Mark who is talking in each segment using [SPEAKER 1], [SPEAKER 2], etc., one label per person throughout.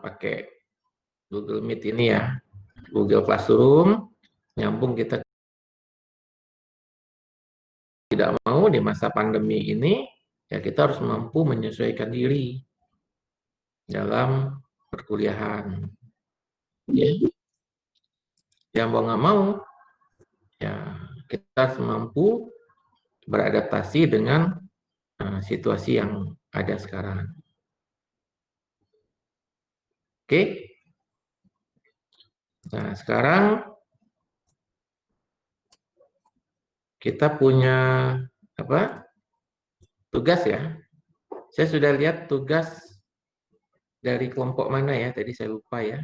[SPEAKER 1] pakai Google Meet ini ya, Google Classroom, nyambung kita. Tidak mau di masa pandemi ini, ya kita harus mampu menyesuaikan diri dalam perkuliahan. Ya, yang mau nggak mau, ya kita harus mampu beradaptasi dengan situasi yang ada sekarang. Oke, nah sekarang kita punya apa? Tugas ya. Saya sudah lihat tugas dari kelompok mana ya? Tadi saya lupa ya.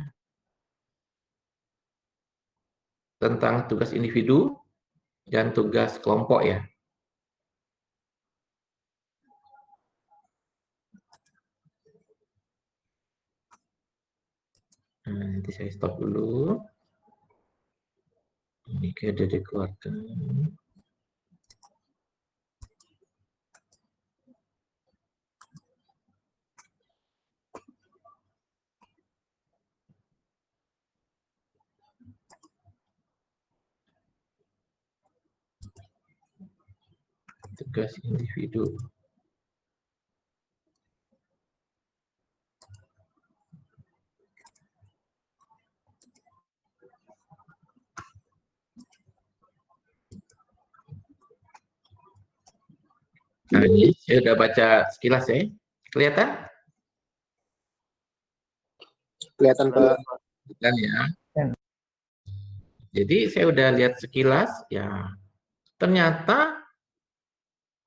[SPEAKER 1] Tentang tugas individu dan tugas kelompok ya. Nah, nanti saya stop dulu. Ini kayak udah dikeluarkan. Tugas individu. Nah, ini saya udah baca sekilas ya. Kelihatan?
[SPEAKER 2] Kelihatan Pak.
[SPEAKER 1] Kelihatan ya. Jadi saya udah lihat sekilas ya. Ternyata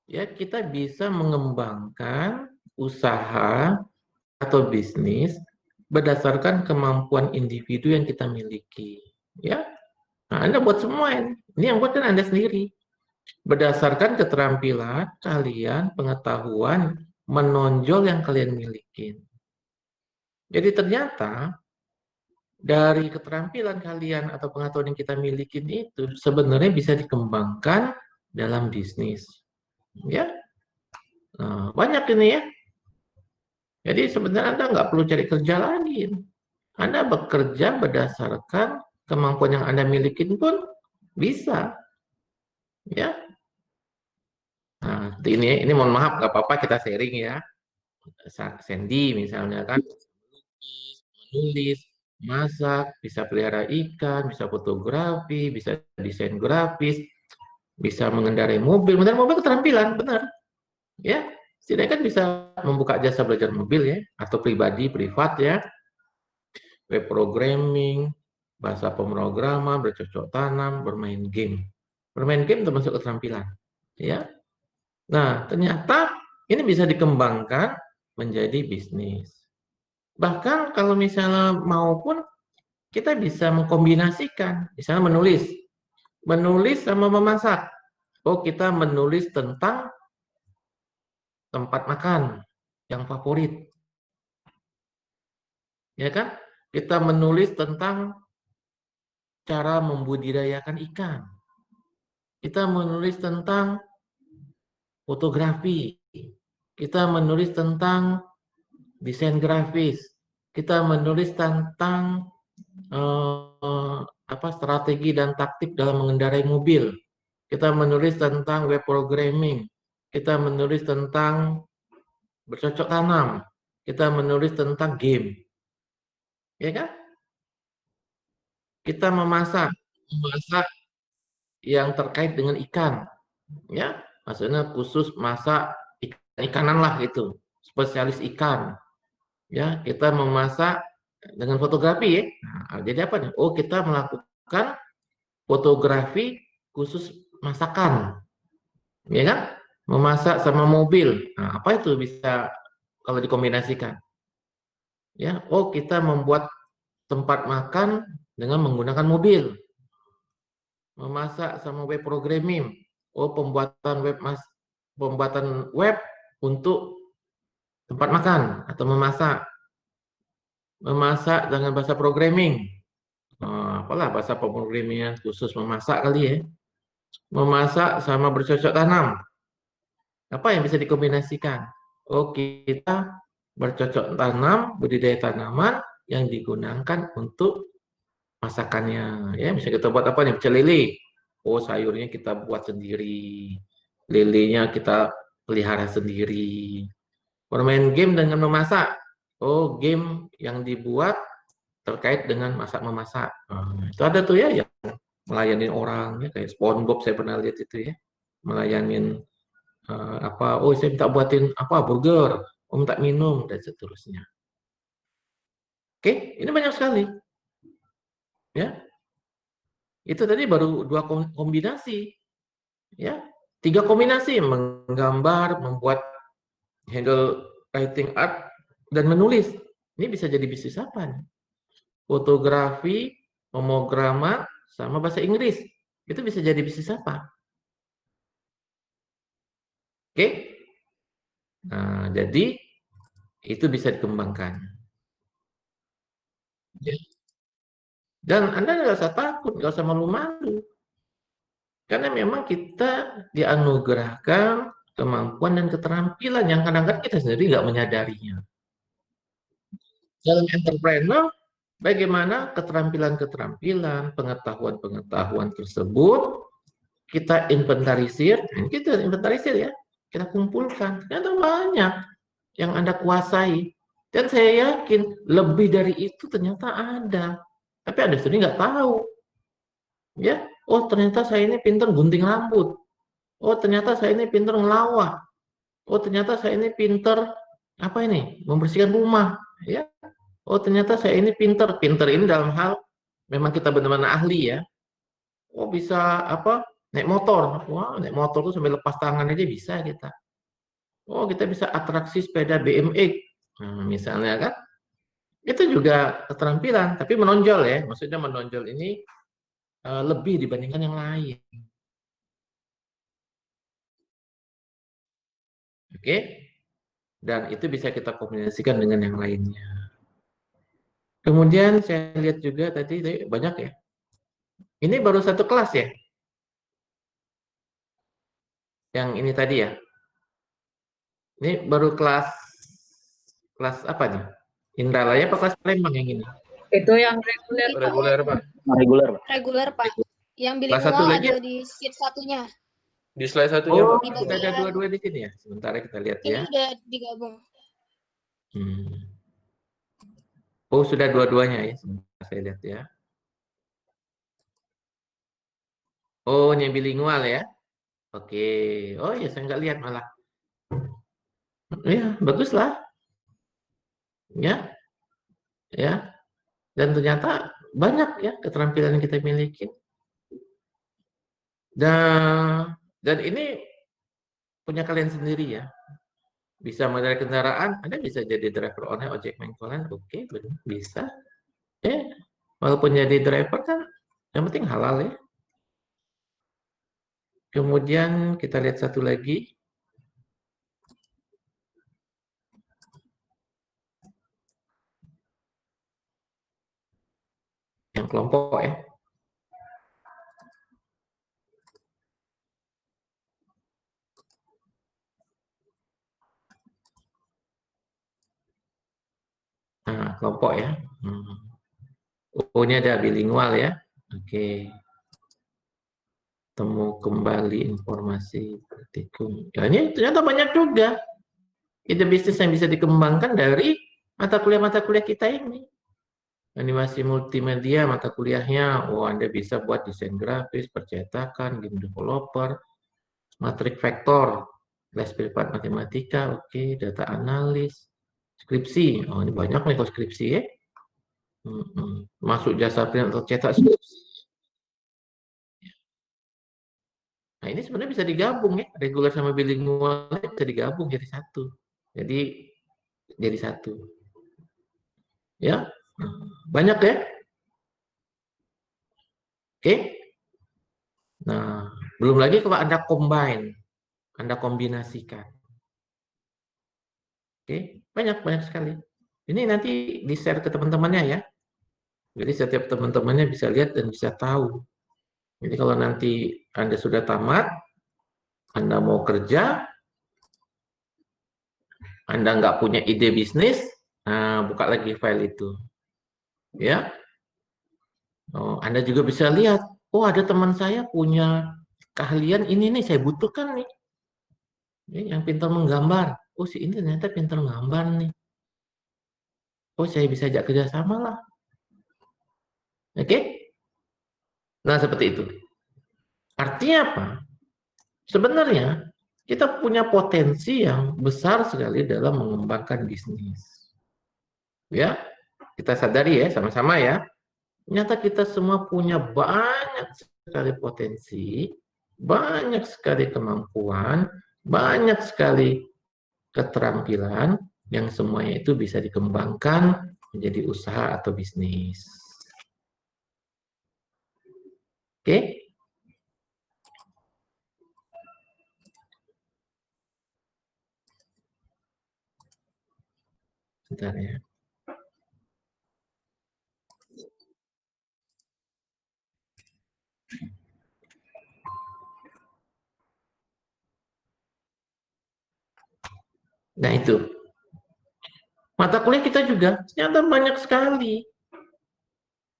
[SPEAKER 1] ya kita bisa mengembangkan usaha atau bisnis berdasarkan kemampuan individu yang kita miliki. Ya. Nah, Anda buat semua ini. Ini yang buat kan Anda sendiri. Berdasarkan keterampilan kalian, pengetahuan menonjol yang kalian miliki. Jadi ternyata dari keterampilan kalian atau pengetahuan yang kita miliki itu sebenarnya bisa dikembangkan dalam bisnis. Ya, nah, banyak ini ya. Jadi sebenarnya Anda nggak perlu cari kerja lagi. Anda bekerja berdasarkan kemampuan yang Anda miliki pun bisa. Ya. Nah, ini mohon maaf, nggak apa-apa kita sharing ya. Sandy misalnya kan menulis, masak, bisa pelihara ikan, bisa fotografi, bisa desain grafis, bisa mengendarai mobil. Mengendarai mobil keterampilan, benar. Ya, setidaknya kan bisa membuka jasa belajar mobil ya, atau pribadi, privat ya, web programming, bahasa pemrograman, bercocok tanam, bermain game. Bermain game termasuk keterampilan. Ya. Nah, ternyata ini bisa dikembangkan menjadi bisnis. Bahkan kalau misalnya maupun kita bisa mengkombinasikan, misalnya menulis sama memasak. Oh, kita menulis tentang tempat makan yang favorit. Ya kan? Kita menulis tentang cara membudidayakan ikan. Kita menulis tentang fotografi. Kita menulis tentang desain grafis. Kita menulis tentang strategi dan taktik dalam mengendarai mobil. Kita menulis tentang web programming. Kita menulis tentang bercocok tanam. Kita menulis tentang game. Ya kan? Kita memasak yang terkait dengan ikan. Ya, maksudnya khusus masak ikanan lah gitu. Spesialis ikan. Ya, kita memasak dengan fotografi ya. Nah, jadi apa nih? Oh, kita melakukan fotografi khusus masakan. Ya kan? Memasak sama mobil. Nah, apa itu bisa kalau dikombinasikan? Ya, oh kita membuat tempat makan dengan menggunakan mobil. Memasak sama web programming. Oh, pembuatan web untuk tempat makan atau memasak. Memasak dengan bahasa programming. Apalah bahasa pemrogramingan khusus memasak kali ya. Memasak sama bercocok tanam. Apa yang bisa dikombinasikan? Oh, kita bercocok tanam, budidaya tanaman yang digunakan untuk masakannya. Ya, bisa kita buat apa nih? Pecel lele. Oh, sayurnya kita buat sendiri. Lelenya kita pelihara sendiri. Bermain game dengan memasak. Oh, game yang dibuat terkait dengan masak-memasak. Itu ada tuh ya yang melayani orang, ya, kayak SpongeBob saya pernah lihat itu ya. Melayanin apa, oh saya minta buatin apa, burger, oh minta minum, dan seterusnya. Oke, ini banyak sekali. Ya, itu tadi baru 2 kombinasi. Ya, 3 kombinasi, menggambar, membuat handle writing art, dan menulis. Ini bisa jadi bisnis apa nih? Fotografi, pemrograman, sama bahasa Inggris. Itu bisa jadi bisnis apa? Oke? Nah, jadi itu bisa dikembangkan. Ya. Dan Anda nggak usah takut, nggak usah malu-malu. Karena memang kita dianugerahkan kemampuan dan keterampilan yang kadang-kadang kita sendiri nggak menyadarinya. Dalam entrepreneur, bagaimana keterampilan-keterampilan, pengetahuan-pengetahuan tersebut kita inventarisir, ya, kita kumpulkan. Ternyata banyak yang Anda kuasai. Dan saya yakin lebih dari itu ternyata ada. Tapi Anda sendiri nggak tahu. Ya, oh ternyata saya ini pintar gunting rambut. Oh ternyata saya ini pintar ngelawak. Oh ternyata saya ini pintar apa ini? Membersihkan rumah. Ya. Oh ternyata saya ini pintar. Pintar ini dalam hal memang kita benar-benar ahli ya. Oh bisa apa? Naik motor. Wah, naik motor tuh sampai lepas tangan aja bisa kita. Oh, kita bisa atraksi sepeda BMX. Nah, misalnya kan. Itu juga keterampilan, tapi menonjol ya. Maksudnya menonjol ini lebih dibandingkan yang lain. Oke? Dan itu bisa kita kombinasikan dengan yang lainnya. Kemudian saya lihat juga tadi banyak ya. Ini baru satu kelas ya? Yang ini tadi ya? Ini baru kelas apa nih? Indralaya apa kelas Palembang yang ini?
[SPEAKER 3] Itu yang reguler, Pak.
[SPEAKER 2] Reguler, Pak.
[SPEAKER 4] Reguler.
[SPEAKER 3] Reguler, Pak. Yang
[SPEAKER 1] Kelas satu
[SPEAKER 3] bilingual
[SPEAKER 1] lagi?
[SPEAKER 3] ada di sheet satunya.
[SPEAKER 2] Di slide satunya,
[SPEAKER 1] Oh,
[SPEAKER 2] Pak.
[SPEAKER 1] sudah ada dua-dua di sini ya? Sementara kita lihat
[SPEAKER 3] Ini
[SPEAKER 1] ya.
[SPEAKER 3] udah digabung.
[SPEAKER 1] Oh, sudah dua-duanya ya? Sebentar saya lihat ya. Oh, ini bilingual ya? Oke. Oh ya, saya nggak lihat malah. Ya, bagus lah. Ya, ya. Dan ternyata banyak ya keterampilan yang kita miliki. Dan ini punya kalian sendiri ya. Bisa mengendarai kendaraan, Anda bisa jadi driver online ojek pangkalan, oke, bisa. Walaupun jadi driver kan, yang penting halal ya. Kemudian kita lihat satu lagi. Yang kelompok ya. Nah, kelompok ya. Oh, ini ada bilingual ya. Oke. Temu kembali informasi praktikum. Ya, ini ternyata banyak juga. Ide bisnis yang bisa dikembangkan dari mata kuliah kita ini. Animasi multimedia mata kuliahnya, oh Anda bisa buat desain grafis, percetakan, game developer, matrik vektor, les privat matematika, oke, data analis, skripsi, oh ini banyak nih kok skripsi ya. Masuk jasa print atau cetak skripsi. Nah ini sebenarnya bisa digabung ya, reguler sama bilingual bisa digabung jadi satu. Jadi satu. Ya, banyak ya. Oke. Nah, belum lagi kalau Anda combine, Anda kombinasikan. Oke, banyak sekali. Ini nanti di-share ke teman-temannya ya. Jadi setiap teman-temannya bisa lihat dan bisa tahu. Jadi kalau nanti Anda sudah tamat, Anda mau kerja, Anda nggak punya ide bisnis, nah buka lagi file itu. Ya, oh, Anda juga bisa lihat, oh ada teman saya punya keahlian ini nih, saya butuhkan nih. Yang pintar menggambar. Oh si ini ternyata pintar menggambar nih. Oh saya bisa ajak kerjasama lah. Oke? Nah seperti itu. Artinya apa? Sebenarnya kita punya potensi yang besar sekali dalam mengembangkan bisnis. Ya, kita sadari ya sama-sama ya. Ternyata kita semua punya banyak sekali potensi, banyak sekali kemampuan, banyak sekali keterampilan yang semuanya itu bisa dikembangkan menjadi usaha atau bisnis. Oke? Bentar ya. Nah itu. Mata kuliah kita juga ternyata banyak sekali.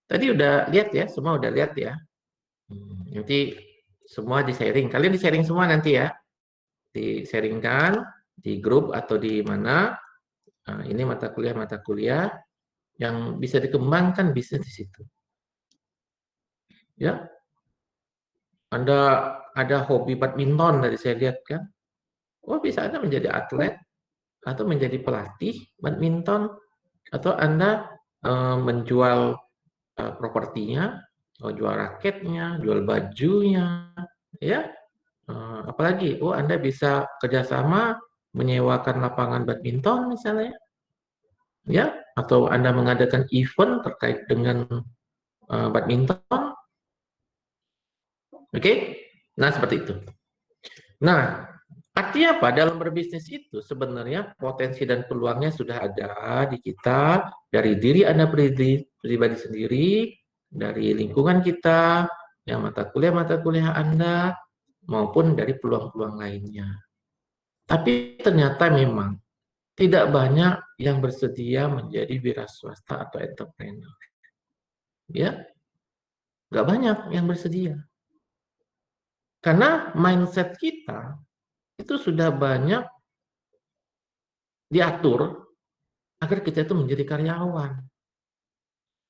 [SPEAKER 1] Tadi udah lihat ya, semua udah lihat ya. Nanti semua di-sharing. Kalian di-sharing semua nanti ya. Di-sharingkan di grup atau di mana. Nah, ini mata kuliah yang bisa dikembangkan bisnis di situ. Ya, Anda ada hobi badminton dari saya lihat kan. Oh, bisa Anda menjadi atlet atau menjadi pelatih badminton atau Anda menjual propertinya, jual raketnya, jual bajunya, ya. Apalagi, oh Anda bisa kerjasama menyewakan lapangan badminton misalnya, ya, atau Anda mengadakan event terkait dengan badminton, oke? Nah seperti itu. Nah, artinya apa? Dalam berbisnis itu sebenarnya potensi dan peluangnya sudah ada di kita, dari diri Anda pribadi sendiri, dari lingkungan kita, yang mata kuliah Anda, maupun dari peluang-peluang lainnya. Tapi ternyata memang tidak banyak yang bersedia menjadi wira swasta atau entrepreneur. Ya, nggak banyak yang bersedia. Karena mindset kita itu sudah banyak diatur agar kita itu menjadi karyawan.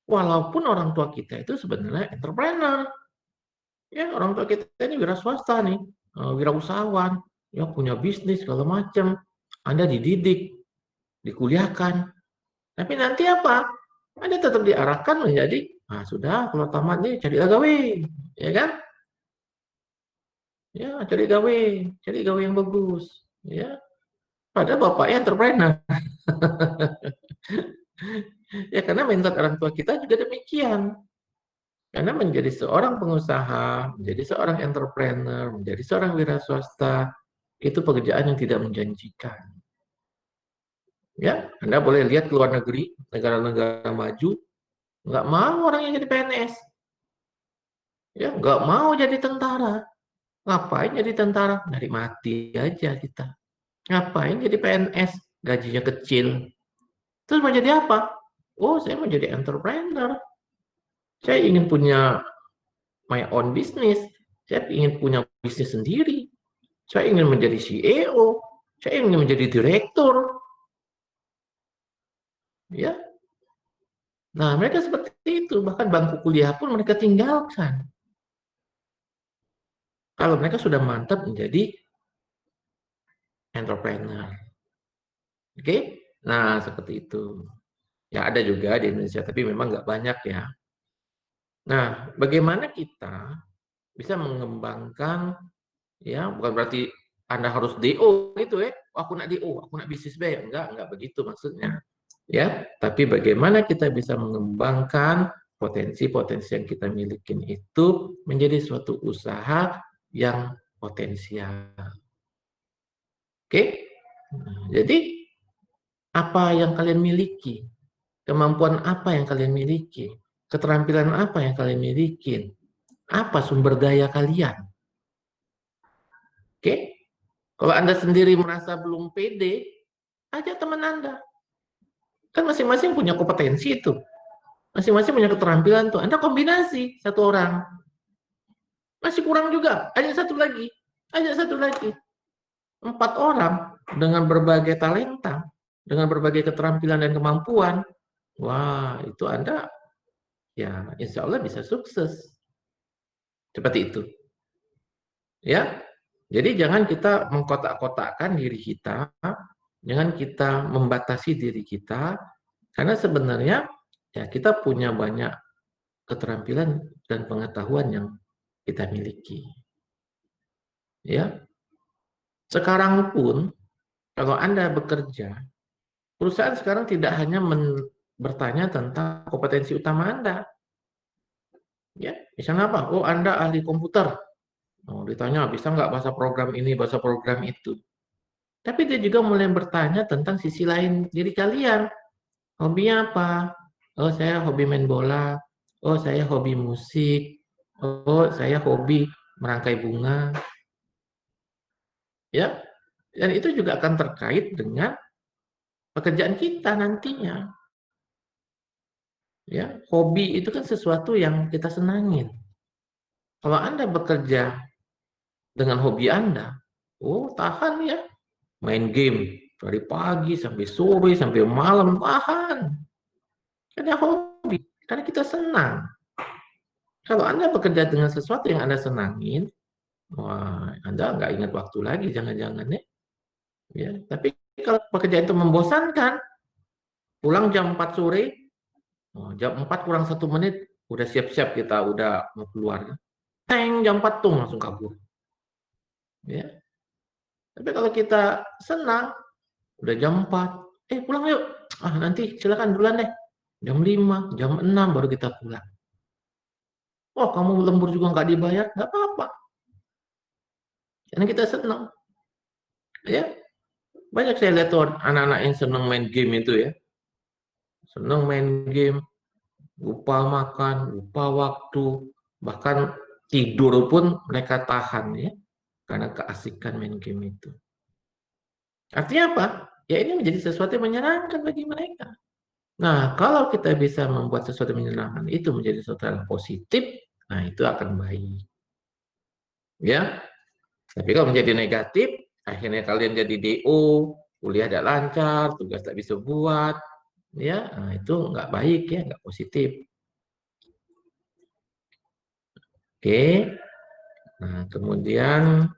[SPEAKER 1] Walaupun orang tua kita itu sebenarnya entrepreneur. Ya, orang tua kita ini wira swasta nih, wirausahawan, ya punya bisnis segala macam. Anda dididik, dikuliahkan. Tapi nanti apa? Anda tetap diarahkan menjadi, nah sudah kalau tamat nih cari gawe, ya kan? Ya, cari gawe yang bagus, ya. Padahal bapaknya entrepreneur. Ya karena mindset orang tua kita juga demikian. Karena menjadi seorang pengusaha, menjadi seorang entrepreneur, menjadi seorang wira swasta, itu pekerjaan yang tidak menjanjikan. Ya, Anda boleh lihat ke luar negeri, negara-negara maju, nggak mau orang yang jadi PNS. Ya, nggak mau jadi tentara. Ngapain jadi tentara? Dari mati aja kita. Ngapain jadi PNS? Gajinya kecil. Terus mau jadi apa? Oh, saya mau jadi entrepreneur. Saya ingin punya my own business. Saya ingin punya bisnis sendiri. Saya ingin menjadi CEO. Saya ingin menjadi direktur. Ya. Nah, mereka seperti itu. Bahkan bangku kuliah pun mereka tinggalkan. Kalau mereka sudah mantap menjadi entrepreneur. Oke? Nah, seperti itu. Ya, ada juga di Indonesia, tapi memang nggak banyak ya. Nah, bagaimana kita bisa mengembangkan, ya bukan berarti Anda harus DO gitu ya, aku nak DO, aku nak bisnis B, enggak begitu maksudnya. Ya, tapi bagaimana kita bisa mengembangkan potensi-potensi yang kita miliki itu menjadi suatu usaha yang potensial. Oke? Nah, jadi apa yang kalian miliki? Kemampuan apa yang kalian miliki? Keterampilan apa yang kalian miliki? Apa sumber daya kalian? Oke? Kalau Anda sendiri merasa belum pede, ajak teman Anda. Kan masing-masing punya kompetensi itu. Masing-masing punya keterampilan tuh. Anda kombinasi satu orang. Masih kurang juga. Ajak satu lagi. Ajak satu lagi. 4 orang dengan berbagai talenta, dengan berbagai keterampilan dan kemampuan. Wah, itu Anda ya insya Allah bisa sukses. Seperti itu. Ya. Jadi jangan kita mengkotak-kotakkan diri kita, jangan kita membatasi diri kita, karena sebenarnya ya kita punya banyak keterampilan dan pengetahuan yang kita miliki. Ya. Sekarang pun kalau Anda bekerja, perusahaan sekarang tidak hanya bertanya tentang kompetensi utama Anda. Ya, misalnya apa? Oh, Anda ahli komputer. Oh, ditanya bisa nggak bahasa program ini, bahasa program itu. Tapi dia juga mulai bertanya tentang sisi lain diri kalian. Hobinya apa? Oh, saya hobi main bola. Oh, saya hobi musik. Oh, saya hobi merangkai bunga. Ya, dan itu juga akan terkait dengan pekerjaan kita nantinya. Ya, hobi itu kan sesuatu yang kita senangin. Kalau Anda bekerja dengan hobi Anda, oh tahan ya, main game dari pagi sampai sore sampai malam tahan. Karena hobi, karena kita senang. Kalau Anda bekerja dengan sesuatu yang Anda senangin, wah Anda nggak ingat waktu lagi, jangan-jangan ya. Ya, tapi kalau pekerjaan itu membosankan, pulang jam 4 sore, oh, jam 4 kurang 1 menit, udah siap-siap kita udah mau keluar. Teng, jam 4 tuh langsung kabur. Ya. Tapi kalau kita senang, udah jam 4, pulang yuk. Ah, nanti silakan duluan deh. Jam 5, jam 6 baru kita pulang. Oh, kamu lembur juga nggak dibayar, nggak apa-apa. Karena kita senang. Ya, banyak saya lihat tuh anak-anak yang senang main game itu ya. Senang main game, lupa makan, lupa waktu, bahkan tidur pun mereka tahan ya, karena keasikan main game itu. Artinya apa? Ya ini menjadi sesuatu yang menyenangkan bagi mereka. Nah, kalau kita bisa membuat sesuatu yang menyenangkan itu menjadi sesuatu yang positif, nah itu akan baik. Ya, tapi kalau menjadi negatif, akhirnya kalian jadi DO, kuliah tidak lancar, tugas tak bisa buat, ya, nah itu nggak baik ya, nggak positif. Oke, nah kemudian,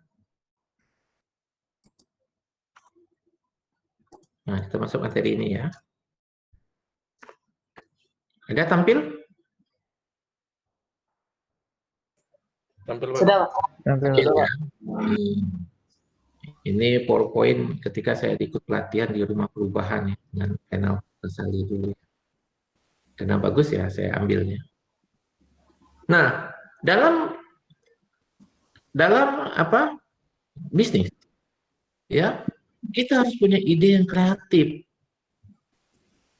[SPEAKER 1] nah kita masuk materi ini ya. Ada tampil? Tampil
[SPEAKER 2] Sudah, Pak.
[SPEAKER 1] tampil ya. Ini PowerPoint ketika saya ikut pelatihan di rumah perubahan ya, dengan channel Sali dulu. Karena bagus ya, saya ambilnya. Nah, dalam apa bisnis, ya kita harus punya ide yang kreatif,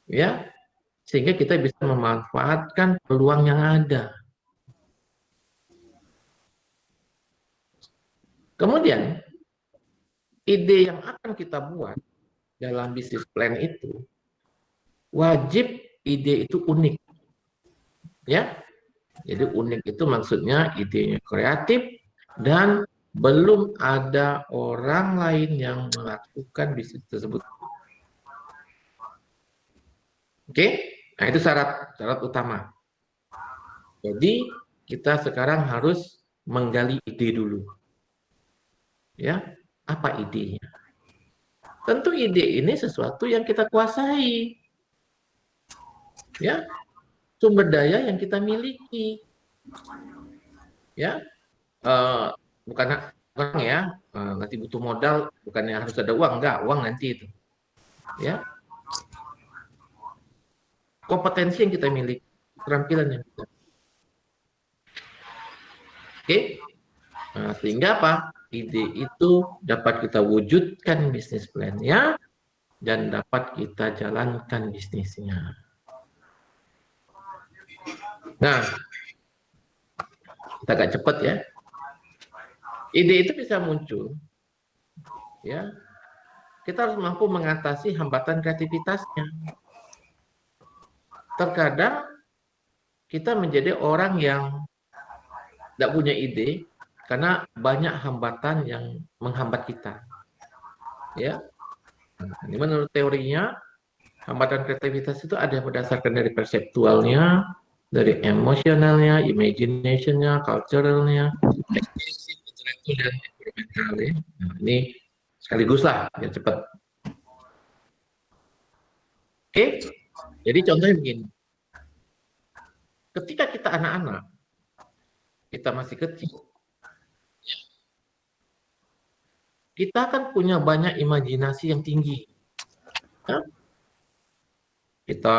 [SPEAKER 1] ya sehingga kita bisa memanfaatkan peluang yang ada. Kemudian ide yang akan kita buat dalam bisnis plan itu wajib ide itu unik, ya. Jadi unik itu maksudnya idenya kreatif dan belum ada orang lain yang melakukan bisnis tersebut. Oke, nah itu syarat utama. Jadi kita sekarang harus menggali ide dulu. Ya, apa idenya? Tentu ide ini sesuatu yang kita kuasai. Ya, sumber daya yang kita miliki. Ya, bukan ya, nanti butuh modal, bukannya harus ada uang, enggak, uang nanti itu. Ya, kompetensi yang kita miliki, keterampilan yang kita miliki. Oke, nah, sehingga apa? Ide itu dapat kita wujudkan bisnis plan-nya dan dapat kita jalankan bisnisnya. Nah, kita agak cepat ya. Ide itu bisa muncul, ya. Kita harus mampu mengatasi hambatan kreativitasnya. Terkadang kita menjadi orang yang tidak punya ide karena banyak hambatan yang menghambat kita. Ya, ini menurut teorinya hambatan kreativitas itu ada berdasarkan dari perseptualnya, dari emosionalnya, imaginationnya, culturalnya, ekspresif, intelektual, dan environmental. Ya. Nah, ini sekaligus lah, ya cepat. Oke, jadi contohnya begini. Ketika kita anak-anak, kita masih kecil, kita kan punya banyak imajinasi yang tinggi. Ya? Kita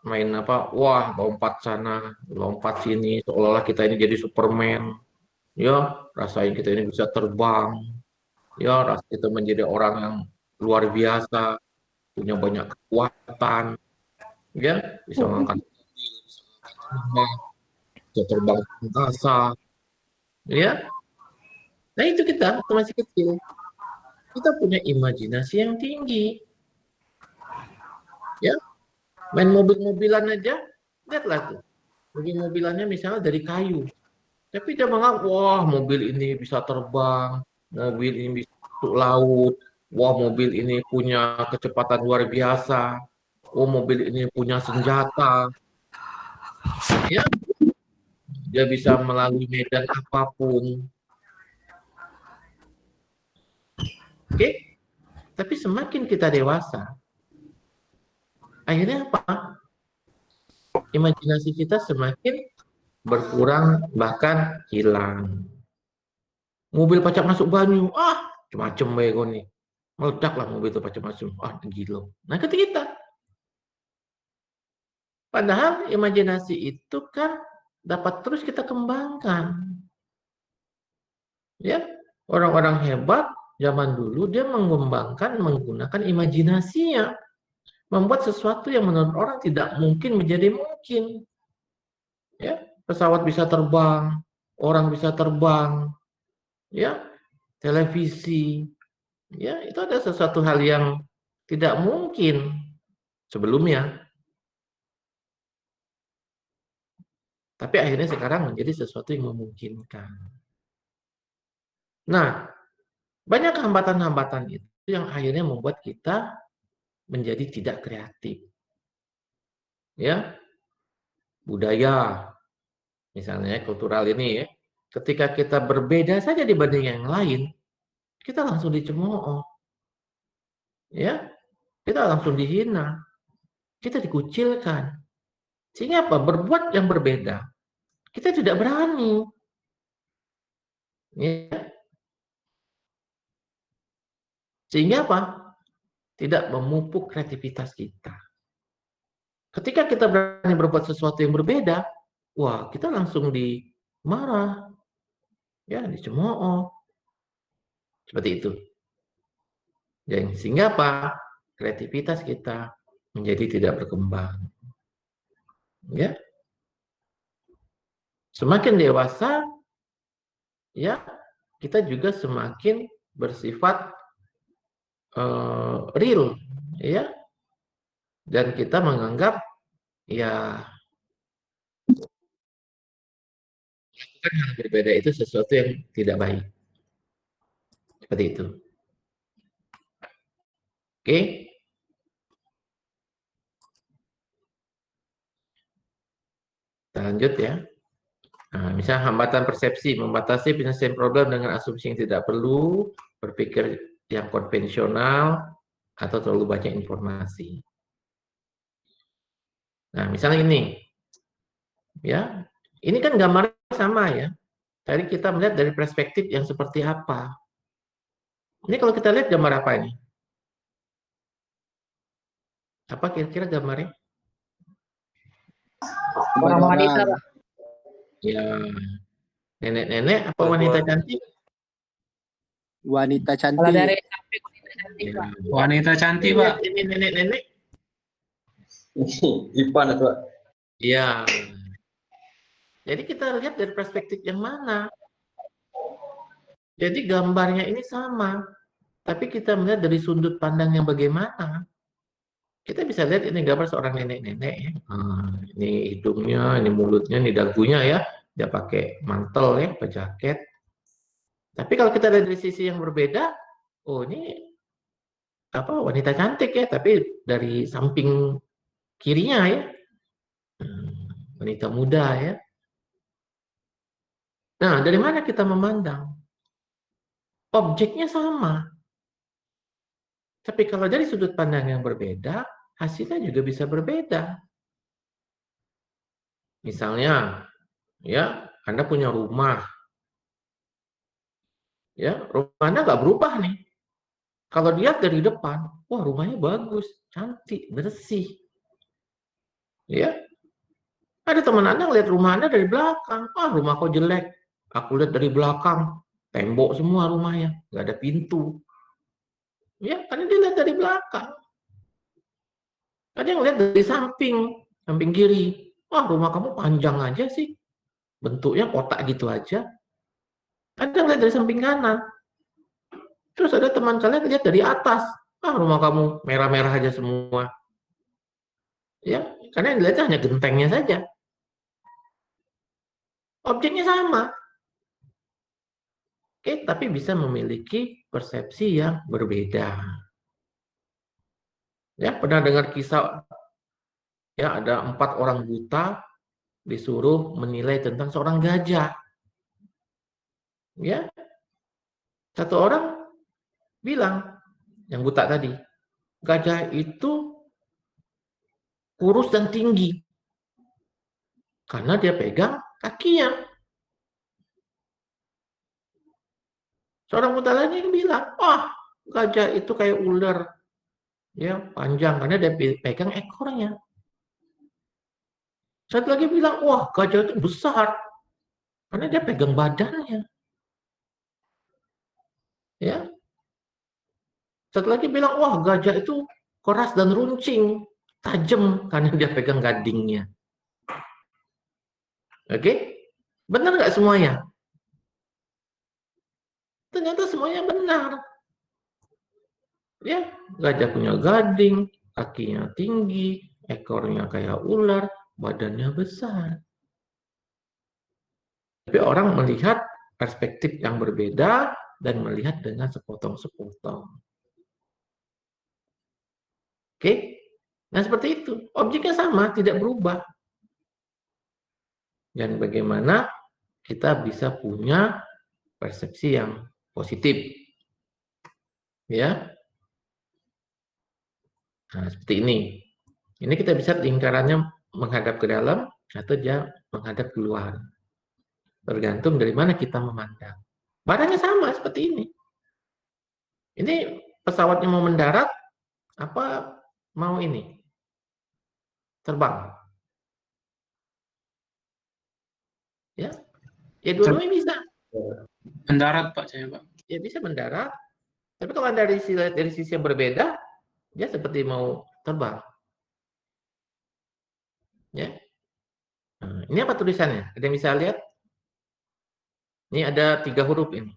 [SPEAKER 1] main apa? Wah, lompat sana, lompat sini, seolah-olah kita ini jadi Superman. Ya, rasain kita ini bisa terbang. Ya, kita menjadi orang yang luar biasa, punya banyak kekuatan. Ya, bisa mengangkat mobil, bisa mengangkat rumah, bisa terbang ke angkasa. Ya, nah itu kita waktu masih kecil. Kita punya imajinasi yang tinggi. Ya, main mobil-mobilan aja, lihatlah tuh. Mobil-mobilannya misalnya dari kayu. Tapi dia menganggap, wah mobil ini bisa terbang, mobil ini bisa masuk laut, wah mobil ini punya kecepatan luar biasa, oh mobil ini punya senjata, ya dia bisa melalui medan apapun. Oke, tapi semakin kita dewasa, akhirnya apa? Imajinasi kita semakin berkurang bahkan hilang. Mobil pacak masuk banyu, macam-macam bego nih. Meledaklah mobil itu macam-macam. Gila. Nah, kita. Padahal imajinasi itu kan dapat terus kita kembangkan. Ya, orang-orang hebat zaman dulu dia menggunakan imajinasinya, membuat sesuatu yang menurut orang tidak mungkin menjadi mungkin. Ya, pesawat bisa terbang, orang bisa terbang, ya, televisi, ya itu ada sesuatu hal yang tidak mungkin sebelumnya, tapi akhirnya sekarang menjadi sesuatu yang memungkinkan. Nah, banyak hambatan-hambatan itu yang akhirnya membuat kita menjadi tidak kreatif. Ya, budaya, misalnya kultural ini ya, ketika kita berbeda saja dibanding yang lain, kita langsung dicemooh. Ya, kita langsung dihina, kita dikucilkan. Sehingga apa? Berbuat yang berbeda, kita tidak berani. Ya. Sehingga apa? Tidak memupuk kreativitas kita. Ketika kita berani berbuat sesuatu yang berbeda, wah kita langsung dimarah, ya dicemooh. Seperti itu. Dan sehingga apa? Kreativitas kita menjadi tidak berkembang. Ya. Semakin dewasa, ya kita juga semakin bersifat real, ya. Dan kita menganggap ya melakukan hal berbeda itu sesuatu yang tidak baik. Seperti itu. Oke. Kita lanjut ya. Nah, misalnya hambatan persepsi, membatasi penyelesaian problem dengan asumsi yang tidak perlu, berpikir yang konvensional, atau terlalu banyak informasi. Nah, misalnya ini, ya, ini kan gambarnya sama ya. Tadi kita melihat dari perspektif yang seperti apa. Ini kalau kita lihat gambar apa ini? Apa kira-kira gambarnya?
[SPEAKER 3] Orang wanita, Pak.
[SPEAKER 1] Ya, nenek-nenek apa wanita cantik?
[SPEAKER 2] Wanita
[SPEAKER 3] Kalau
[SPEAKER 2] cantik.
[SPEAKER 3] dari cantik, wanita cantik,
[SPEAKER 1] Ya.
[SPEAKER 3] Pak.
[SPEAKER 4] Wanita cantik, Pak.
[SPEAKER 1] Ini nenek-nenek.
[SPEAKER 5] Ipan itu, Pak.
[SPEAKER 1] Iya. Jadi kita lihat dari perspektif yang mana. Jadi gambarnya ini sama, tapi kita melihat dari sudut pandang yang bagaimana. Kita bisa lihat ini gambar seorang nenek-nenek ya. Ini hidungnya, ini mulutnya, ini dagunya ya. Dia pakai mantel ya, pakai jaket. Tapi kalau kita lihat dari sisi yang berbeda, oh ini apa wanita cantik ya, tapi dari samping kirinya ya, wanita muda ya. Nah, dari mana kita memandang? Objeknya sama, tapi kalau dari sudut pandang yang berbeda, hasilnya juga bisa berbeda. Misalnya, ya, Anda punya rumah, ya, rumah Anda nggak berubah nih. Kalau lihat dari depan, wah rumahnya bagus, cantik, bersih. Ya, ada teman Anda ngeliat rumah Anda dari belakang, wah rumah kok jelek. Aku lihat dari belakang, tembok semua rumahnya, nggak ada pintu. Ya, karena dia lihat dari belakang. Ada yang lihat dari samping, samping kiri. Wah rumah kamu panjang aja sih, bentuknya kotak gitu aja. Ada yang lihat dari samping kanan. Terus ada teman kalian lihat dari atas, ah rumah kamu merah-merah aja semua. Ya, karena yang dilihat hanya gentengnya saja. Objeknya sama, oke, tapi bisa memiliki persepsi yang berbeda. Ya, pernah dengar kisah ya ada 4 orang buta disuruh menilai tentang seorang gajah. Ya, satu orang bilang yang buta tadi, gajah itu kurus dan tinggi karena dia pegang kakinya. Seorang buta lainnya bilang, wah gajah itu kayak ular, ya panjang karena dia pegang ekornya. Satu lagi bilang, wah gajah itu besar karena dia pegang badannya. Ya, satu lagi bilang, wah gajah itu keras dan runcing, tajam karena dia pegang gadingnya. Oke, benar nggak semuanya? Ternyata semuanya benar. Ya, gajah punya gading, kakinya tinggi, ekornya kayak ular, badannya besar. Tapi orang melihat perspektif yang berbeda dan melihat dengan sepotong-sepotong. Oke? Nah, seperti itu. Objeknya sama, tidak berubah. Dan bagaimana kita bisa punya persepsi yang positif. Ya. Nah, seperti ini. Ini kita bisa lingkarannya menghadap ke dalam atau dia menghadap keluar. Tergantung dari mana kita memandang. Barangnya sama seperti ini. Ini pesawatnya mau mendarat, apa mau ini? Terbang. Ya, ya dua-duanya bisa.
[SPEAKER 4] Mendarat Pak saya Pak.
[SPEAKER 1] Ya bisa mendarat. Tapi kalau dari sisi yang berbeda, dia seperti mau terbang. Ya. Nah, ini apa tulisannya? Ada yang bisa lihat? Ini ada 3 huruf ini.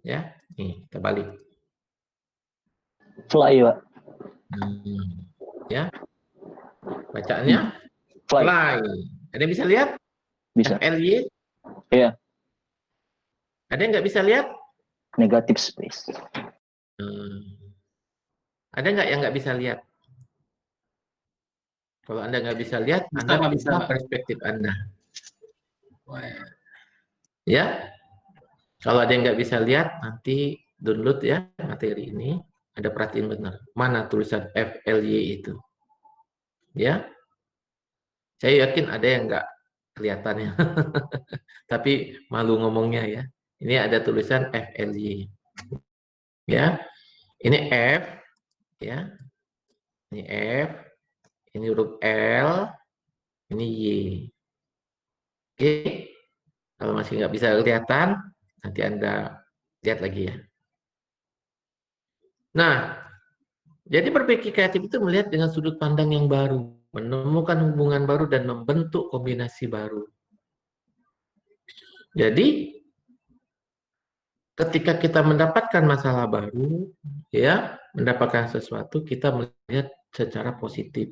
[SPEAKER 1] Ya, nih kita balik.
[SPEAKER 2] Fly, Pak.
[SPEAKER 1] Ya, bacaannya
[SPEAKER 2] Fly.
[SPEAKER 1] fly. Ada yang bisa lihat?
[SPEAKER 2] Bisa.
[SPEAKER 1] FLY.
[SPEAKER 2] Iya.
[SPEAKER 1] Ada yang nggak bisa lihat?
[SPEAKER 2] Negative space.
[SPEAKER 1] Ada nggak yang nggak bisa lihat? Kalau Anda nggak bisa lihat,
[SPEAKER 4] Bisa,
[SPEAKER 1] Anda
[SPEAKER 4] Pak, bisa,
[SPEAKER 1] buka
[SPEAKER 4] Pak.
[SPEAKER 1] perspektif Anda.
[SPEAKER 4] Wah,
[SPEAKER 1] Ya, kalau ada yang nggak bisa lihat, nanti download ya materi ini. Ada perhatiin benar. Mana tulisan FLY itu? Ya, saya yakin ada yang nggak kelihatannya. Tapi malu ngomongnya ya. Ini ada tulisan FLY. Ya, ini F. Ya, ini F. Ini huruf L. Ini Y. Oke, kalau masih nggak bisa kelihatan, nanti Anda lihat lagi ya. Nah, jadi berpikir kreatif itu melihat dengan sudut pandang yang baru, menemukan hubungan baru dan membentuk kombinasi baru. Jadi, ketika kita mendapatkan masalah baru, ya, mendapatkan sesuatu, kita melihat secara positif.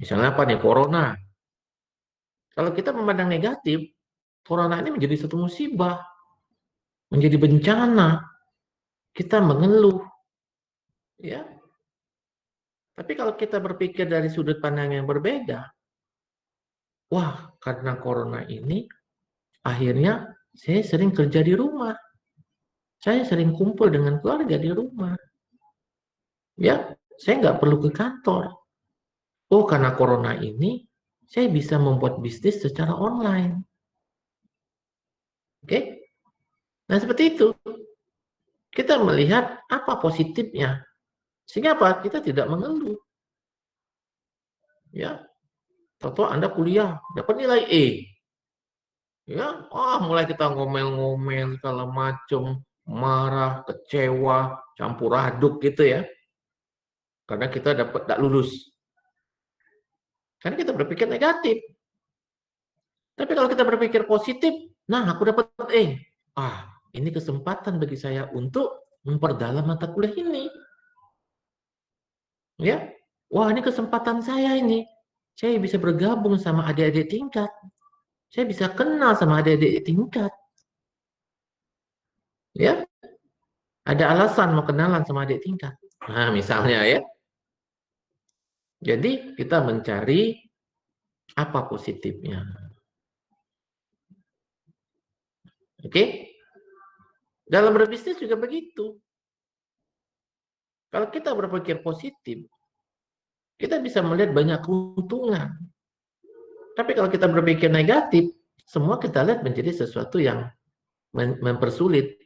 [SPEAKER 1] Misalnya apa nih, corona. Kalau kita memandang negatif, corona ini menjadi satu musibah, menjadi bencana, kita mengeluh, ya. Tapi kalau kita berpikir dari sudut pandang yang berbeda, wah, karena corona ini, akhirnya saya sering kerja di rumah. Saya sering kumpul dengan keluarga di rumah. Ya, saya nggak perlu ke kantor. Oh, karena corona ini, saya bisa membuat bisnis secara online. Oke? Nah, seperti itu. Kita melihat apa positifnya. Sehingga apa? Kita tidak mengeluh. Ya, atau Anda kuliah, dapat nilai E. Ya, mulai kita ngomel-ngomel segala macam, marah, kecewa, campur aduk gitu ya. Karena kita tak lulus. Karena kita berpikir negatif. Tapi kalau kita berpikir positif, nah aku dapat E. Ini kesempatan bagi saya untuk memperdalam mata kuliah ini. Ya, wah ini kesempatan saya ini. Saya bisa bergabung sama adik-adik tingkat. Saya bisa kenal sama adik-adik tingkat. Ya, ada alasan mau kenalan sama adik tingkat. Nah, misalnya ya. Jadi kita mencari apa positifnya. Oke? Dalam berbisnis juga begitu. Kalau kita berpikir positif, kita bisa melihat banyak keuntungan. Tapi kalau kita berpikir negatif, semua kita lihat menjadi sesuatu yang mempersulit.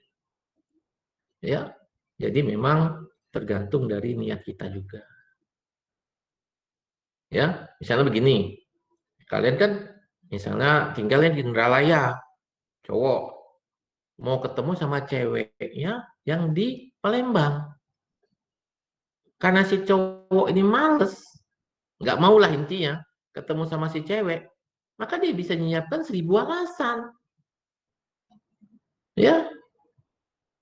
[SPEAKER 1] Ya. Jadi memang tergantung dari niat kita juga. Ya, misalnya begini. Kalian kan misalnya tinggalnya di Indralaya, cowok mau ketemu sama ceweknya yang di Palembang. Karena si cowok ini males, nggak mau lah intinya ketemu sama si cewek, maka dia bisa menyiapkan 1000 alasan. Ya,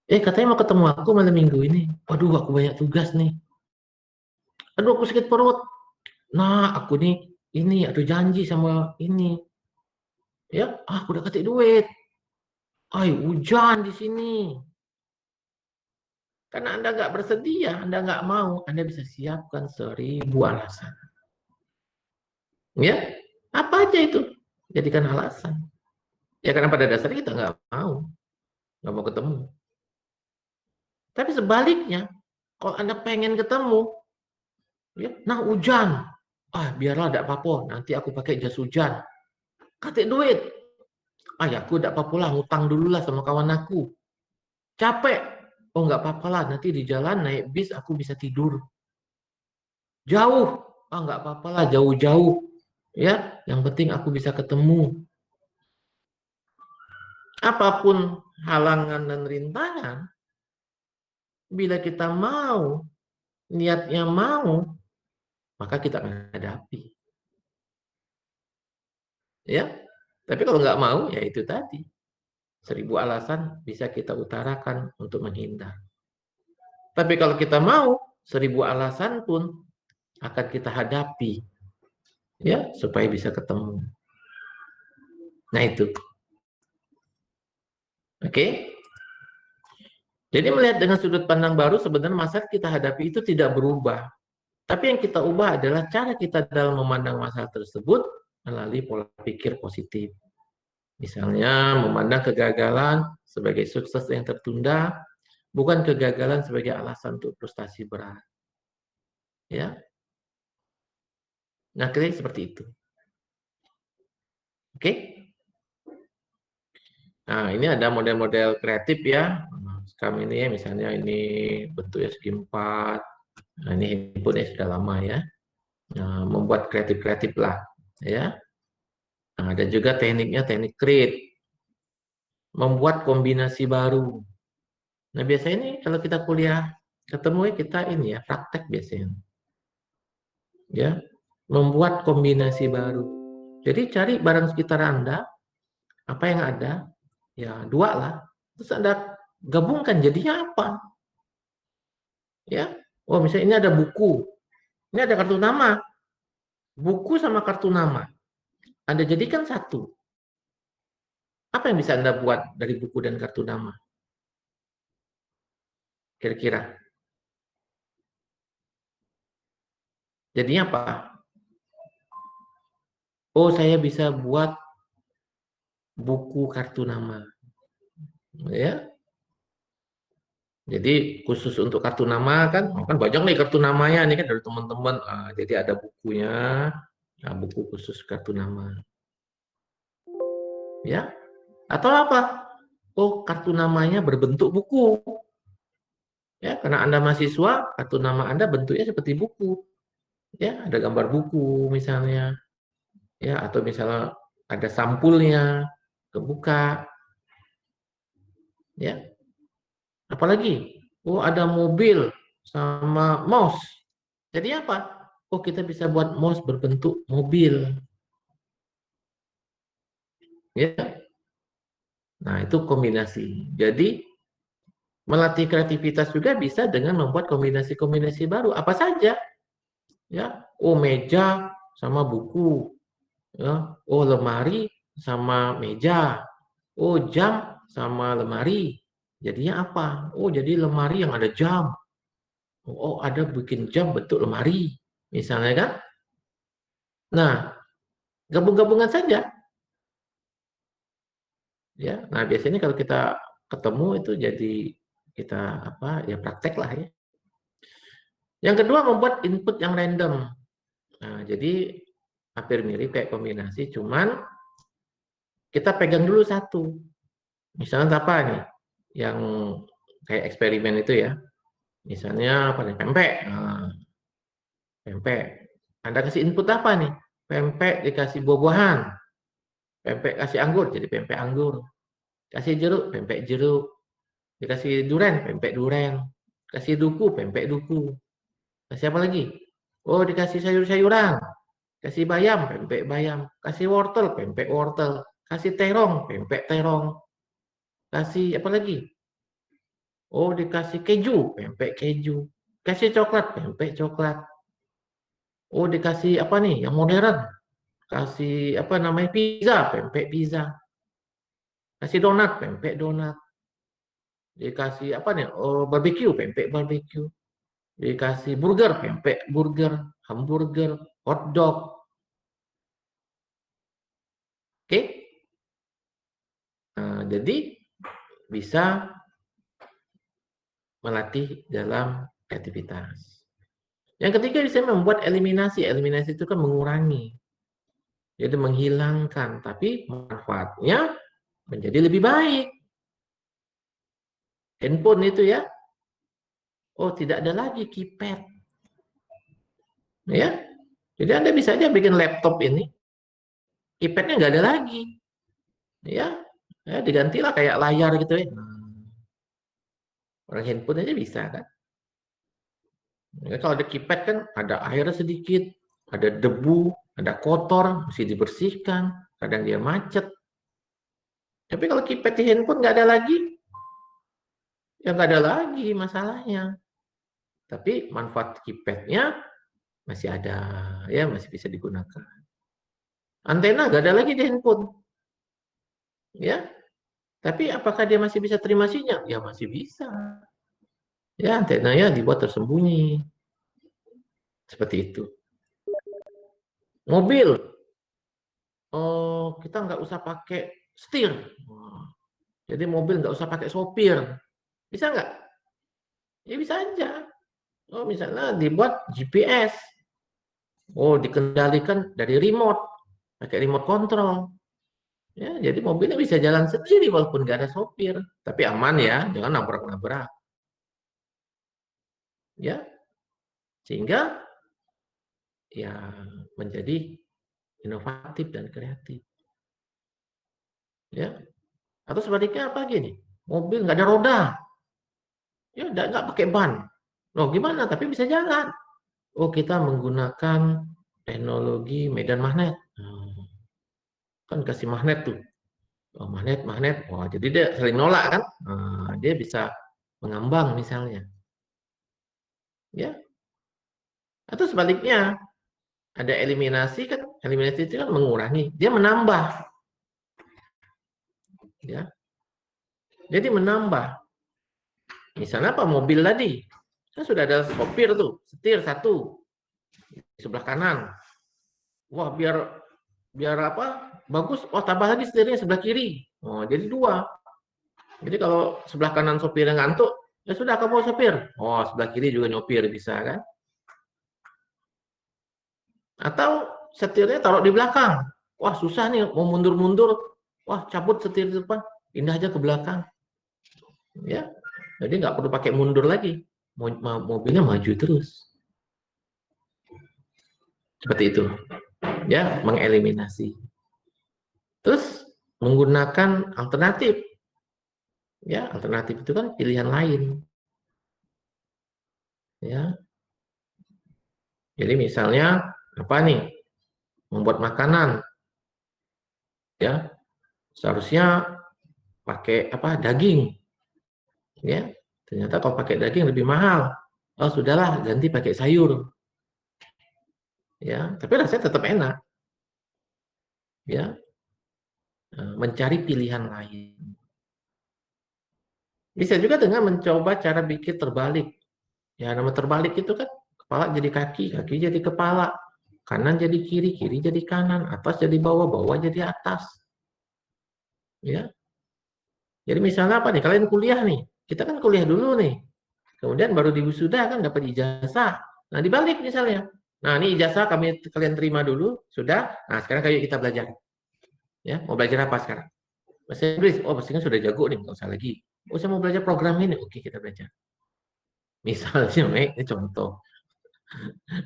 [SPEAKER 1] katanya mau ketemu aku malam minggu ini. Waduh, aku banyak tugas nih. Aduh, aku sakit perut. Nah, aku nih ini ada janji sama ini. Ya, aku udah ketik duit. Hujan di sini. Karena Anda nggak bersedia, Anda nggak mau, Anda bisa siapkan 1000 alasan. Ya, apa aja itu? Jadikan alasan. Ya karena pada dasarnya kita nggak mau ketemu. Tapi sebaliknya, kalau Anda pengen ketemu, ya, nah hujan, biarlah tidak apa-apa, nanti aku pakai jas hujan. Ketik duit, ya aku tidak apa-apa lah, ngutang dulu lah sama kawan aku. Capek, nggak apa-apa lah, nanti di jalan naik bis aku bisa tidur. Jauh, nggak apa-apa lah, jauh-jauh. Ya, yang penting aku bisa ketemu. Apapun halangan dan rintangan, bila kita mau, niatnya mau, maka kita akan hadapi. Ya, tapi kalau nggak mau, ya itu tadi. 1000 alasan bisa kita utarakan untuk menghindar. Tapi kalau kita mau, 1000 alasan pun akan kita hadapi. Ya, supaya bisa ketemu. Nah itu. Oke? Jadi melihat dengan sudut pandang baru, sebenarnya masalah kita hadapi itu tidak berubah. Tapi yang kita ubah adalah cara kita dalam memandang masalah tersebut melalui pola pikir positif. Misalnya memandang kegagalan sebagai sukses yang tertunda, bukan kegagalan sebagai alasan untuk frustasi berat. Ya. Nah, kira-kira seperti itu. Oke? Nah, ini ada model-model kreatif ya. Sekarang ini ya, misalnya ini bentuknya segi 4. Nah, ini handphone sudah lama ya. Nah, membuat kreatif-kreatif lah. Ya. Nah, ada juga tekniknya teknik create. Membuat kombinasi baru. Nah, biasanya ini kalau kita kuliah ketemu kita ini ya, praktek biasanya. Ya, membuat kombinasi baru. Jadi cari barang sekitar Anda, apa yang ada, ya 2 lah. Terus Anda gabungkan jadinya apa? Ya, oh misalnya ini ada buku, ini ada kartu nama, buku sama kartu nama, Anda jadikan satu. Apa yang bisa Anda buat dari buku dan kartu nama? Kira-kira. Jadinya apa? Oh, saya bisa buat buku kartu nama. Ya. Jadi khusus untuk kartu nama kan banyak nih kartu namanya nih kan dari teman-teman. Jadi ada bukunya, buku khusus kartu nama. Ya. Atau apa? Oh, kartu namanya berbentuk buku. Ya, karena Anda mahasiswa, kartu nama Anda bentuknya seperti buku. Ya, ada gambar buku misalnya. Ya, atau misalnya ada sampulnya, kebuka. Ya. Apalagi, oh ada mobil sama mouse. Jadi apa? Oh, kita bisa buat mouse berbentuk mobil. Ya. Nah, itu kombinasi. Jadi melatih kreativitas juga bisa dengan membuat kombinasi-kombinasi baru. Apa saja? Ya, oh meja sama buku. Ya, oh lemari sama meja. Oh jam sama lemari. Jadinya apa? Oh jadi lemari yang ada jam. Oh ada bikin jam bentuk lemari. Misalnya kan? Nah, gabung-gabungan saja. Ya, nah biasanya kalau kita ketemu itu jadi kita apa ya praktek lah ya. Yang kedua membuat input yang random. Nah, jadi hampir mirip kayak kombinasi, cuman kita pegang dulu satu. Misalnya apa nih? Yang kayak eksperimen itu ya. Misalnya apa nih? Pempek. Nah, pempek. Anda kasih input apa nih? Pempek dikasih buah-buahan. Pempek kasih anggur, jadi pempek anggur. Kasih jeruk, pempek jeruk. Dikasih duren, pempek duren. Kasih duku, pempek duku. Kasih apa lagi? Oh, dikasih sayur-sayuran. Kasih bayam, pempek bayam. Kasih wortel, pempek wortel. Kasih terong, pempek terong. Kasih apa lagi? Oh, dikasih keju, pempek keju. Kasih coklat, pempek coklat. Oh, dikasih apa nih? Yang modern. Kasih apa namanya? Pizza, pempek pizza. Kasih donat, pempek donat. Dikasih apa nih? Oh, barbecue, pempek barbecue. Dikasih burger, pempek burger, hamburger, hotdog. Oke? Nah, jadi bisa melatih dalam kreativitas. Yang ketiga bisa membuat eliminasi. Eliminasi itu kan mengurangi. Jadi menghilangkan, tapi manfaatnya menjadi lebih baik. Handphone itu ya, oh tidak ada lagi keypad. Ya, jadi Anda bisa aja bikin laptop ini, keypadnya nggak ada lagi. Ya, digantilah kayak layar gitu ya. Orang handphone aja bisa kan. Ya, kalau ada keypad kan ada air sedikit, ada debu, ada kotor, mesti dibersihkan, kadang dia macet. Tapi kalau keypad di handphone nggak ada lagi, ya nggak ada lagi masalahnya. Tapi manfaat keypadnya masih ada, ya masih bisa digunakan. Antena nggak ada lagi di handphone, ya. Tapi apakah dia masih bisa terima sinyal? Ya masih bisa. Ya antenanya dibuat tersembunyi, seperti itu. Mobil, oh kita nggak usah pakai setir. Jadi mobil nggak usah pakai sopir. Bisa nggak? Ya bisa aja. Oh misalnya dibuat GPS. Oh dikendalikan dari remote, pakai remote control. Ya, jadi mobilnya bisa jalan sendiri walaupun nggak ada sopir, tapi aman ya, jangan nabrak-nabrak. Ya, sehingga ya menjadi inovatif dan kreatif. Ya, atau sebaliknya apa gini? Mobil nggak ada roda, ya nggak pakai ban. Loh gimana? Tapi bisa jalan. Oh kita menggunakan teknologi medan magnet. Kan kasih magnet tuh. Oh, magnet. Wah, jadi dia sering nolak kan? Nah, dia bisa mengambang misalnya. Ya. Atau sebaliknya, ada eliminasi kan? Eliminasi itu kan mengurangi, dia menambah. Ya. Jadi menambah. Misalnya apa? Mobil tadi. Kan sudah ada sopir tuh, setir satu di sebelah kanan. Wah, biar apa? Bagus. Oh, tambah lagi setirnya sebelah kiri. Oh, jadi dua. Jadi kalau sebelah kanan sopirnya ngantuk, ya sudah kamu sopir. Oh, sebelah kiri juga nyopir bisa kan? Atau setirnya taruh di belakang. Wah, susah nih mau mundur-mundur. Wah, cabut setir di depan, pindah aja ke belakang. Ya, jadi nggak perlu pakai mundur lagi. Mobilnya maju terus. Seperti itu. Ya, mengeliminasi. Terus menggunakan alternatif. Ya, alternatif itu kan pilihan lain. Ya. Jadi misalnya apa nih? Membuat makanan. Ya. Seharusnya pakai apa? Daging. Ya. Ternyata kalau pakai daging lebih mahal. Oh, sudahlah, ganti pakai sayur. Ya, tapi rasanya tetap enak. Ya. Mencari pilihan lain. Bisa juga dengan mencoba cara bikin terbalik. Ya, nama terbalik itu kan kepala jadi kaki, kaki jadi kepala, kanan jadi kiri, kiri jadi kanan, atas jadi bawah, bawah jadi atas. Ya. Jadi misalnya apa nih? Kalian kuliah nih. Kita kan kuliah dulu nih. Kemudian baru di wisuda kan dapat ijazah. Nah, dibalik misalnya. Nah, ini ijazah kalian terima dulu, sudah. Nah, sekarang kayak kita belajar. Ya, mau belajar apa sekarang? Bahasa Inggris. Oh, bahasa Inggris sudah jago nih, nggak usah lagi. Oh, saya mau belajar program ini. Oke, kita belajar. Misalnya, ini contoh.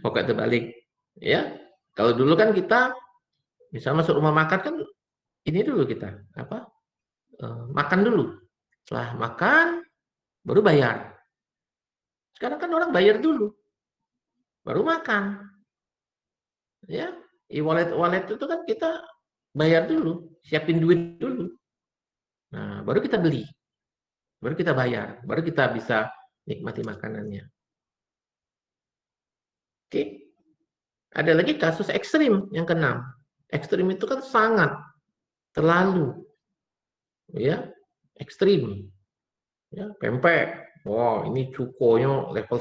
[SPEAKER 1] Pokoknya terbalik. Ya, kalau dulu kan kita misal masuk rumah makan kan ini dulu kita apa? Makan dulu. Setelah makan baru bayar. Sekarang kan orang bayar dulu, baru makan. Ya, e-wallet itu kan kita bayar dulu, siapin duit dulu. Nah, baru kita beli, baru kita bayar, baru kita bisa nikmati makanannya. Oke. Ada lagi kasus ekstrim yang keenam. Ekstrim itu kan sangat terlalu, ya, ekstrim. Ya, pempek. Wow, ini cukonya level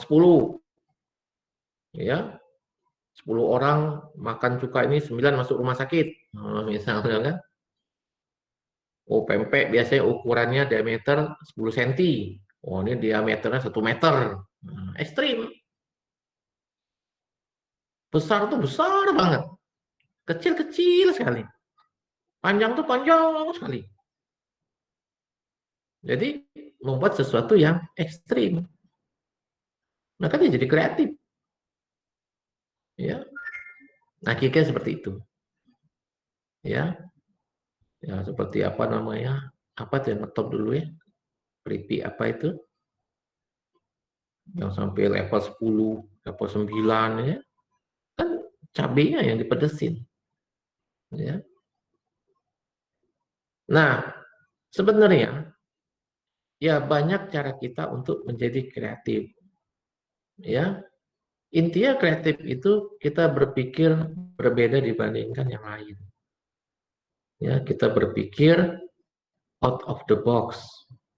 [SPEAKER 1] 10. Ya, 10 orang makan cuka ini 9 masuk rumah sakit. Nah, misalnya kan. Oh, pempek biasanya ukurannya diameter 10 cm. Oh, ini diameternya 1 meter. Nah, ekstrim. Besar tuh besar banget. Kecil-kecil sekali. Panjang tuh panjang sekali. Jadi membuat sesuatu yang ekstrim. Maka dia jadi kreatif. Ya. Nah, kira-kira seperti itu. Ya. Ya, seperti apa namanya? Apa tuh yang ngetop dulu ya? Keripik apa itu? Yang sampai level 10, level 9 ya. Kan cabenya yang dipedesin. Ya. Nah, sebenarnya ya banyak cara kita untuk menjadi kreatif. Ya. Intinya kreatif itu kita berpikir berbeda dibandingkan yang lain. Ya, kita berpikir out of the box,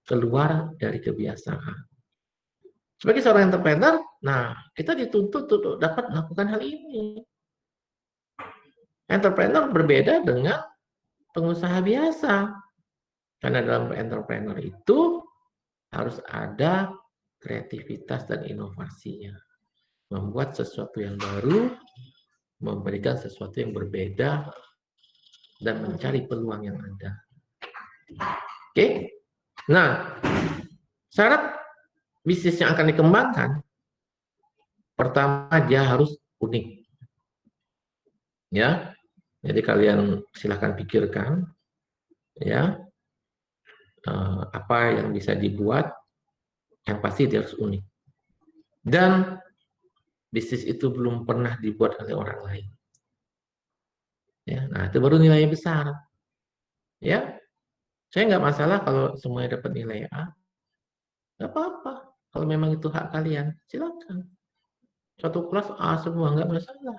[SPEAKER 1] keluar dari kebiasaan. Sebagai seorang entrepreneur, nah kita dituntut untuk dapat melakukan hal ini. Entrepreneur berbeda dengan pengusaha biasa. Karena dalam entrepreneur itu harus ada kreativitas dan inovasinya. Membuat sesuatu yang baru, memberikan sesuatu yang berbeda, dan mencari peluang yang ada. Oke? Nah, syarat bisnis yang akan dikembangkan, pertama dia harus unik. Ya, jadi kalian silahkan pikirkan, ya, apa yang bisa dibuat, yang pasti dia harus unik. Dan bisnis itu belum pernah dibuat oleh orang lain. Ya, nah itu baru nilainya besar. Ya, Saya nggak masalah kalau semuanya dapat nilai A, nggak apa-apa. Kalau memang itu hak kalian, silakan. Satu kelas A semua, nggak masalah.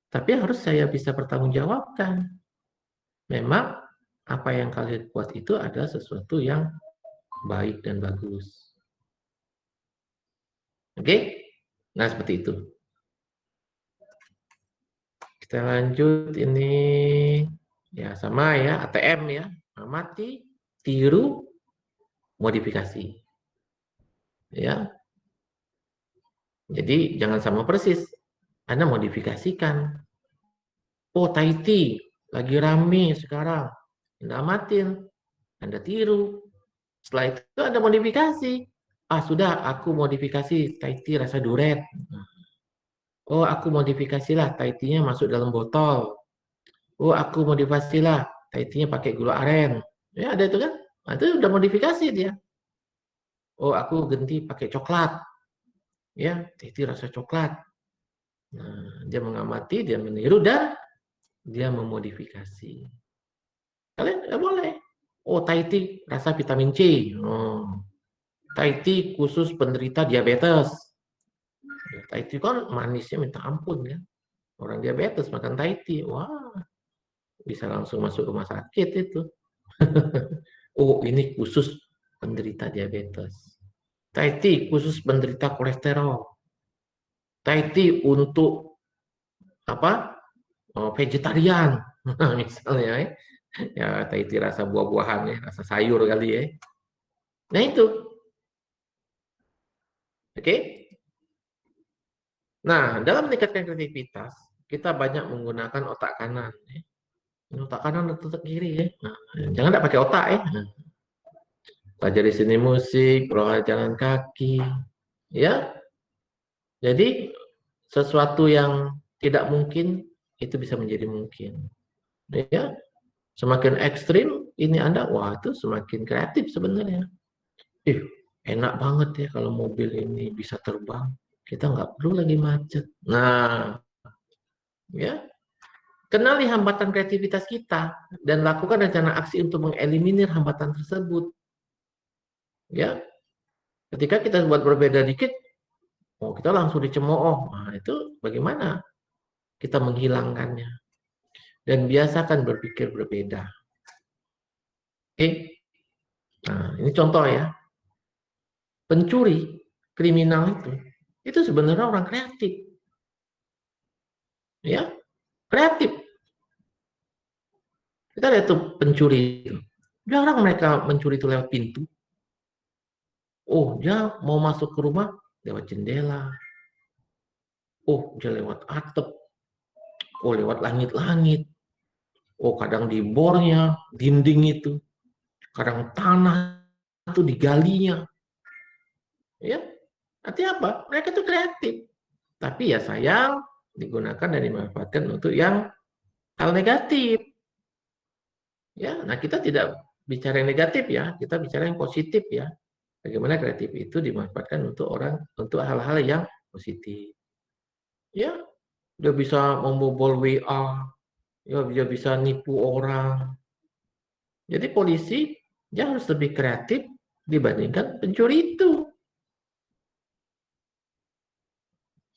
[SPEAKER 1] Tapi harus saya bisa pertanggungjawabkan. Memang apa yang kalian buat itu adalah sesuatu yang baik dan bagus. Oke? Nah, seperti itu. Kita lanjut ini. Ya, sama ya, ATM ya. Amati, tiru, modifikasi. Ya. Jadi jangan sama persis. Anda modifikasikan. Oh, Tahiti lagi rame sekarang. Anda amatin, Anda tiru. Setelah itu Anda modifikasi. Ah, sudah, aku modifikasi Tahiti rasa duret. Oh, aku modifikasilah Tahitinya masuk dalam botol. Oh, aku modifikasilah Tahitinya pakai gula aren. Ya, ada itu kan? Nah, itu udah modifikasi dia. Oh, aku ganti pakai coklat. Ya, Tahiti rasa coklat. Nah, dia mengamati, dia meniru, dan dia memodifikasi. Kalian boleh. Oh, Tahiti rasa vitamin C. Oh. Tahiti khusus penderita diabetes. Tahiti kan manisnya minta ampun ya. Orang diabetes makan Tahiti. Wah, bisa langsung masuk rumah sakit itu. Oh, ini khusus penderita diabetes. Tahiti khusus penderita kolesterol. Tahiti untuk apa? Oh, vegetarian. Misalnya ya. Ya, Tahiti rasa buah-buahan ya, rasa sayur kali ya. Nah itu. Oke. Nah, dalam meningkatkan kreativitas, kita banyak menggunakan otak kanan. Ya. Otak kanan atau otak kiri ya. Nah, jangan tidak pakai otak ya. Nah, pelajari seni musik, olahraga jalan kaki. Ya, jadi sesuatu yang tidak mungkin itu bisa menjadi mungkin. Ya, semakin ekstrim ini Anda, wah itu semakin kreatif sebenarnya. Enak banget ya kalau mobil ini bisa terbang. Kita nggak perlu lagi macet. Nah, ya, kenali hambatan kreativitas kita dan lakukan rencana aksi untuk mengeliminir hambatan tersebut. Ya, ketika kita buat berbeda dikit, oh kita langsung dicemooh. Nah, itu bagaimana kita menghilangkannya? Dan biasakan berpikir berbeda. Oke, nah ini contoh ya. Pencuri, kriminal itu sebenarnya orang kreatif. Ya, kreatif. Kita lihat tuh pencuri itu. Jarang mereka mencuri itu lewat pintu. Oh, dia mau masuk ke rumah lewat jendela. Oh, dia lewat atap. Oh, lewat langit-langit. Oh, kadang di bornya, dinding itu. Kadang tanah itu digalinya. Ya, artinya apa? Mereka itu kreatif. Tapi ya sayang, digunakan dan dimanfaatkan untuk yang hal negatif. Ya, nah kita tidak bicara yang negatif ya, kita bicara yang positif ya. Bagaimana kreatif itu dimanfaatkan untuk untuk hal-hal yang positif. Ya, dia bisa membobol WA, ya dia bisa nipu orang. Jadi polisi dia harus lebih kreatif dibandingkan pencuri itu.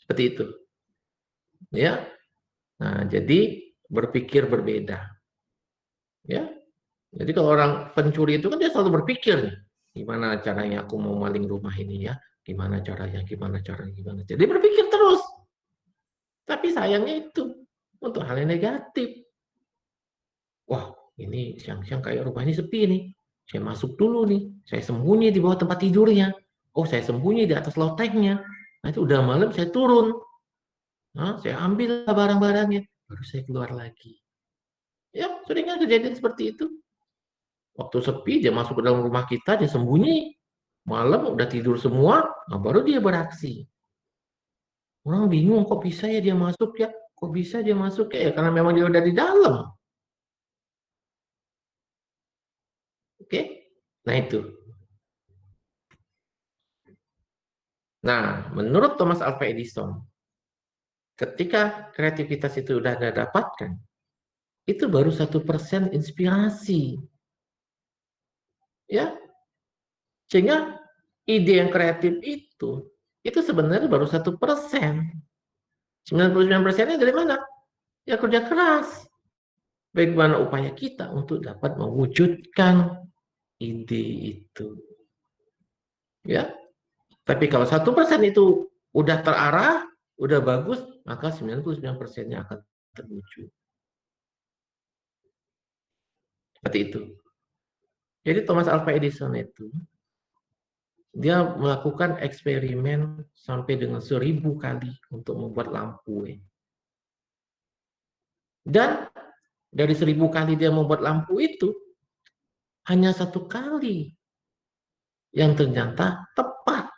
[SPEAKER 1] Seperti itu. Ya. Nah, jadi berpikir berbeda. Ya. Jadi kalau orang pencuri itu kan dia selalu berpikir nih, gimana caranya aku mau maling rumah ini ya? Gimana caranya? Gimana caranya? Gimana? Jadi berpikir terus. Tapi sayangnya itu untuk hal yang negatif. Wah, ini siang-siang kayak rumah ini sepi nih. Saya masuk dulu nih. Saya sembunyi di bawah tempat tidurnya. Oh, saya sembunyi di atas lotengnya. Nah, itu udah malam saya turun. Nah, saya ambil barang-barangnya. Baru saya keluar lagi. Ya, seringnya kejadian seperti itu. Waktu sepi, dia masuk ke dalam rumah kita, dia sembunyi. Malam udah tidur semua, nah baru dia beraksi. Orang bingung, kok bisa ya dia masuk ya? Kok bisa dia masuk ya? Karena memang dia udah di dalam. Oke? Nah itu. Nah, menurut Thomas Alva Edison, ketika kreativitas itu udah Anda dapatkan, itu baru 1% inspirasi. Ya, sehingga ide yang kreatif itu sebenarnya baru 1%. 99%-nya dari mana? Ya kerja keras. Bagaimana upaya kita untuk dapat mewujudkan ide itu. Ya, tapi kalau 1% itu udah terarah, udah bagus, maka 99%-nya akan terwujud. Seperti itu. Jadi Thomas Alva Edison itu, dia melakukan eksperimen sampai dengan 1000 kali untuk membuat lampu. Dan dari 1000 kali dia membuat lampu itu, hanya 1 kali yang ternyata tepat.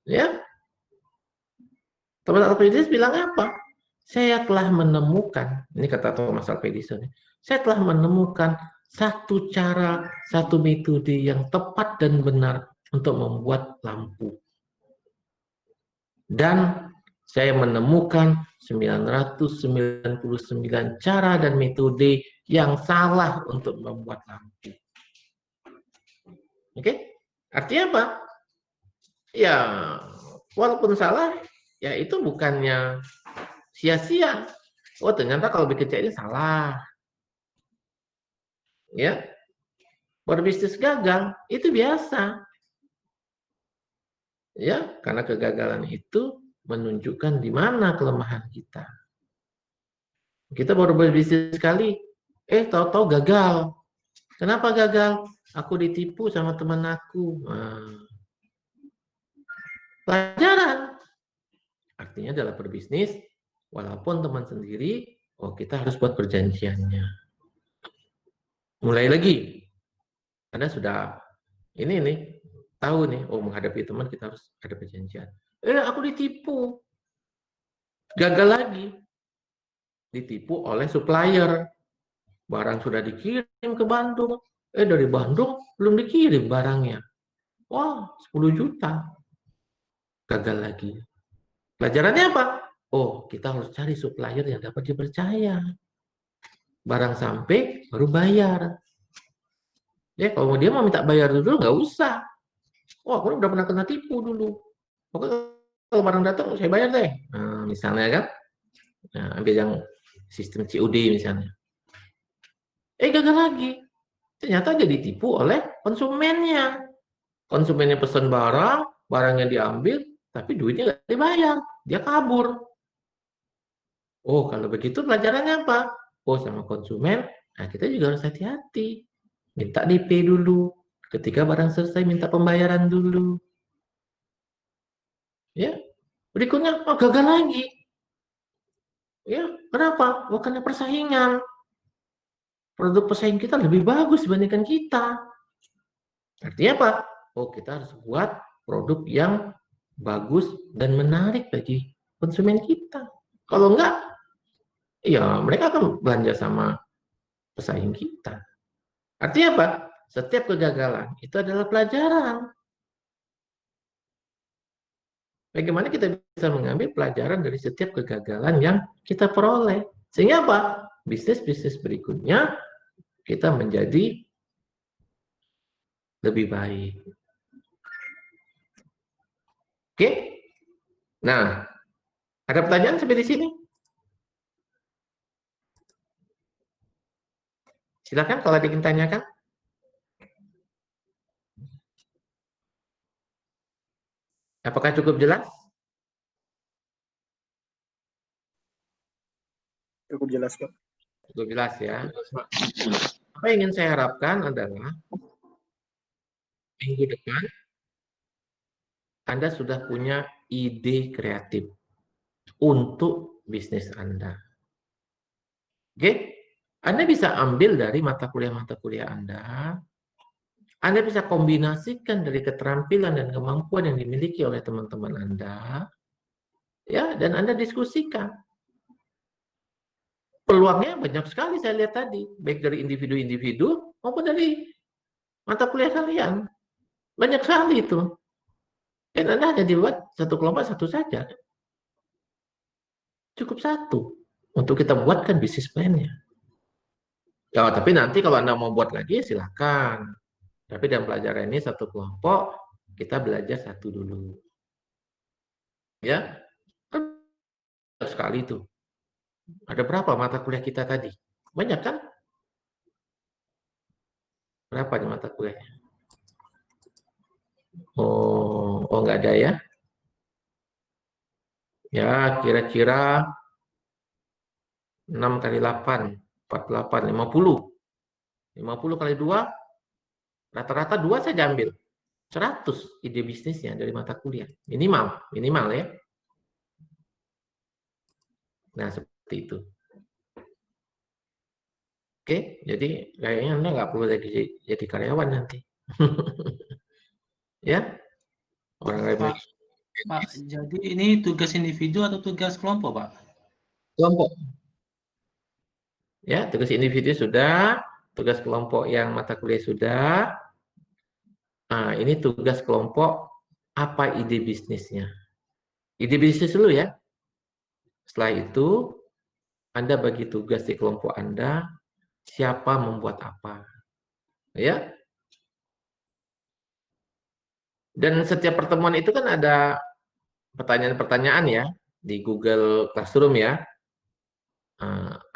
[SPEAKER 1] Ya, Thomas Alva Edison bilang apa? Saya telah menemukan, ini kata Thomas Alva Edison, saya telah menemukan satu cara, satu metode yang tepat dan benar untuk membuat lampu. Dan saya menemukan 999 cara dan metode yang salah untuk membuat lampu. Oke? Artinya apa? Ya, walaupun salah, ya itu bukannya sia-sia. Oh, ternyata kalau bekerja ini salah. Ya, berbisnis gagal itu biasa. Ya, karena kegagalan itu menunjukkan di mana kelemahan kita. Kita baru berbisnis sekali, tahu-tahu gagal. Kenapa gagal? Aku ditipu sama teman aku. Nah, pelajaran. Artinya dalam berbisnis, walaupun teman sendiri, kita harus buat perjanjiannya. Mulai lagi. Anda sudah ini nih, tahu nih, menghadapi teman kita harus ada perjanjian. Aku ditipu. Gagal lagi. Ditipu oleh supplier. Barang sudah dikirim ke Bandung. Dari Bandung belum dikirim barangnya. Wah, 10 juta. Gagal lagi. Pelajarannya apa? Kita harus cari supplier yang dapat dipercaya. Barang sampai, baru bayar. Ya, kalau dia mau minta bayar dulu, nggak usah. Aku udah pernah kena tipu dulu. Pokoknya kalau barang datang, saya bayar deh. Nah, misalnya kan. Nah, ambil yang sistem COD misalnya. Gagal lagi. Ternyata dia ditipu oleh konsumennya. Konsumennya pesan barang, barangnya diambil, tapi duitnya nggak dibayar. Dia kabur. Kalau begitu pelajarannya apa? Sama konsumen, nah kita juga harus hati-hati. Minta DP dulu. Ketika barang selesai, minta pembayaran dulu. Ya, berikutnya, gagal lagi. Ya, kenapa? Karena persaingan. Produk pesaing kita lebih bagus dibandingkan kita. Artinya apa? Kita harus buat produk yang bagus dan menarik bagi konsumen kita. Kalau enggak, ya mereka akan belanja sama pesaing kita. Artinya apa? Setiap kegagalan itu adalah pelajaran. Bagaimana kita bisa mengambil pelajaran dari setiap kegagalan yang kita peroleh. Sehingga apa? Bisnis-bisnis berikutnya kita menjadi lebih baik. Oke? Nah, ada pertanyaan sampai di sini? Silakan kalau ada yang tanyakan. Apakah cukup jelas?
[SPEAKER 5] Cukup jelas, Pak.
[SPEAKER 1] Cukup jelas ya. Apa yang ingin saya harapkan adalah minggu depan Anda sudah punya ide kreatif untuk bisnis Anda. Oke? Anda bisa ambil dari mata kuliah Anda. Anda bisa kombinasikan dari keterampilan dan kemampuan yang dimiliki oleh teman-teman Anda. Ya, dan Anda diskusikan. Peluangnya banyak sekali saya lihat tadi, baik dari individu-individu maupun dari mata kuliah kalian. Banyak sekali itu. Dan Anda hanya dibuat satu kelompok satu saja. Cukup satu untuk kita buatkan bisnis plan-nya. Ya, tapi nanti kalau Anda mau buat lagi, silakan. Tapi dalam pelajaran ini satu kelompok, kita belajar satu dulu. Ya, kan sekali itu. Ada berapa mata kuliah kita tadi? Banyak kan? Berapa nih mata kuliahnya? Oh nggak ada ya? Ya, kira-kira 6 kali 8, 48, 50. 50 kali 2, rata-rata 2 saja ambil. 100 ide bisnisnya dari mata kuliah. Minimal ya. Nah, seperti itu. Oke, jadi kayaknya Anda nggak perlu lagi jadi karyawan nanti. Ya, orang lain
[SPEAKER 4] Pak, jadi ini tugas individu atau tugas kelompok, Pak?
[SPEAKER 1] kelompok. Ya, tugas individu sudah, tugas kelompok yang mata kuliah sudah. Nah, ini tugas kelompok, apa ide bisnisnya? Ide bisnis dulu ya. Setelah itu, Anda bagi tugas di kelompok Anda, siapa membuat apa. Ya. Dan setiap pertemuan itu kan ada pertanyaan-pertanyaan ya, di Google Classroom ya.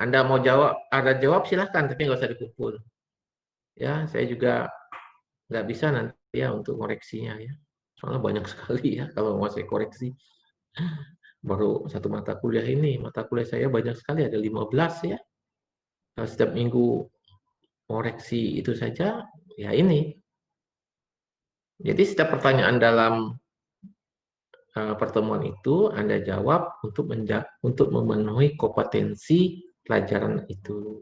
[SPEAKER 1] Anda mau jawab, ada jawab silahkan, tapi nggak usah dikumpul. Ya, saya juga nggak bisa nanti ya untuk koreksinya ya. Soalnya banyak sekali ya kalau mau saya koreksi. Baru satu mata kuliah ini, mata kuliah saya banyak sekali, ada 15 ya. Nah, setiap minggu koreksi itu saja, ya ini. Jadi setiap pertanyaan dalam pertemuan itu Anda jawab untuk memenuhi kompetensi pelajaran itu.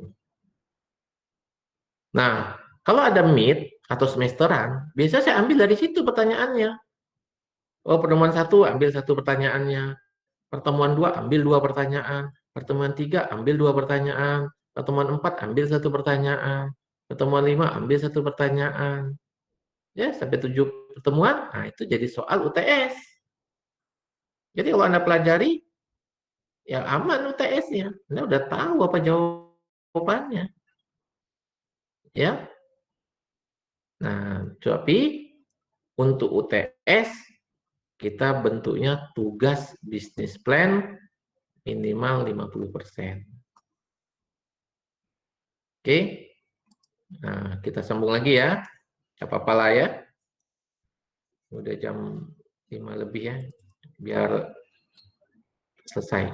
[SPEAKER 1] Nah, kalau ada mid atau semesteran, biasanya saya ambil dari situ pertanyaannya. Oh, pertemuan 1 ambil 1 pertanyaannya. Pertemuan 2 ambil 2 pertanyaan. Pertemuan 3 ambil 2 pertanyaan. Pertemuan 4 ambil 1 pertanyaan. Pertemuan 5 ambil 1 pertanyaan. Ya, sampai 7 pertemuan, nah itu jadi soal UTS. Jadi kalau Anda pelajari, ya aman UTS-nya. Anda udah tahu apa jawabannya. Ya. Nah, tapi untuk UTS kita bentuknya tugas bisnis plan minimal 50%. Oke. Nah, kita sambung lagi ya. Gak apa-apa lah ya. Udah jam 5 lebih ya. Biar selesai.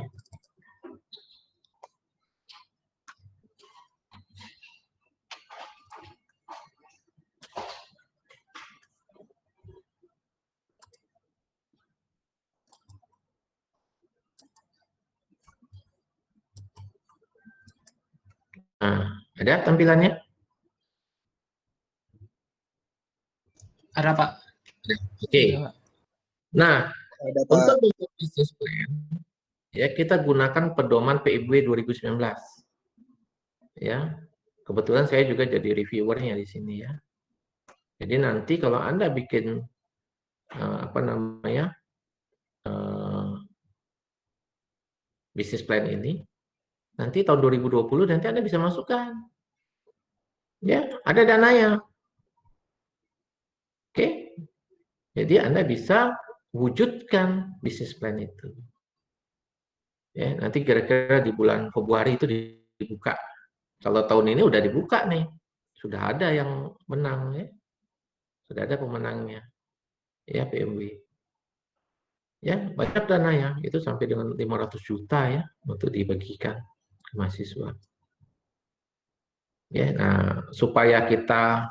[SPEAKER 1] Nah, ada tampilannya?
[SPEAKER 4] Ada, Pak.
[SPEAKER 1] Oke.
[SPEAKER 4] Ada, Pak.
[SPEAKER 1] Nah,
[SPEAKER 5] Ada, Pak.
[SPEAKER 1] untuk bentuk bisnis plan, ya kita gunakan pedoman PIB 2019. Ya, kebetulan saya juga jadi reviewernya di sini ya. Jadi nanti kalau Anda bikin bisnis plan ini, nanti tahun 2020 nanti Anda bisa masukkan. Ya, ada dananya. Oke. Jadi Anda bisa wujudkan bisnis plan itu. Ya, nanti kira-kira di bulan Februari itu dibuka. Kalau tahun ini udah dibuka nih. Sudah ada yang menang ya. Sudah ada pemenangnya. Ya, PMW. Ya, banyak dananya. Itu sampai dengan 500 juta ya untuk dibagikan ke mahasiswa. Ya, nah supaya kita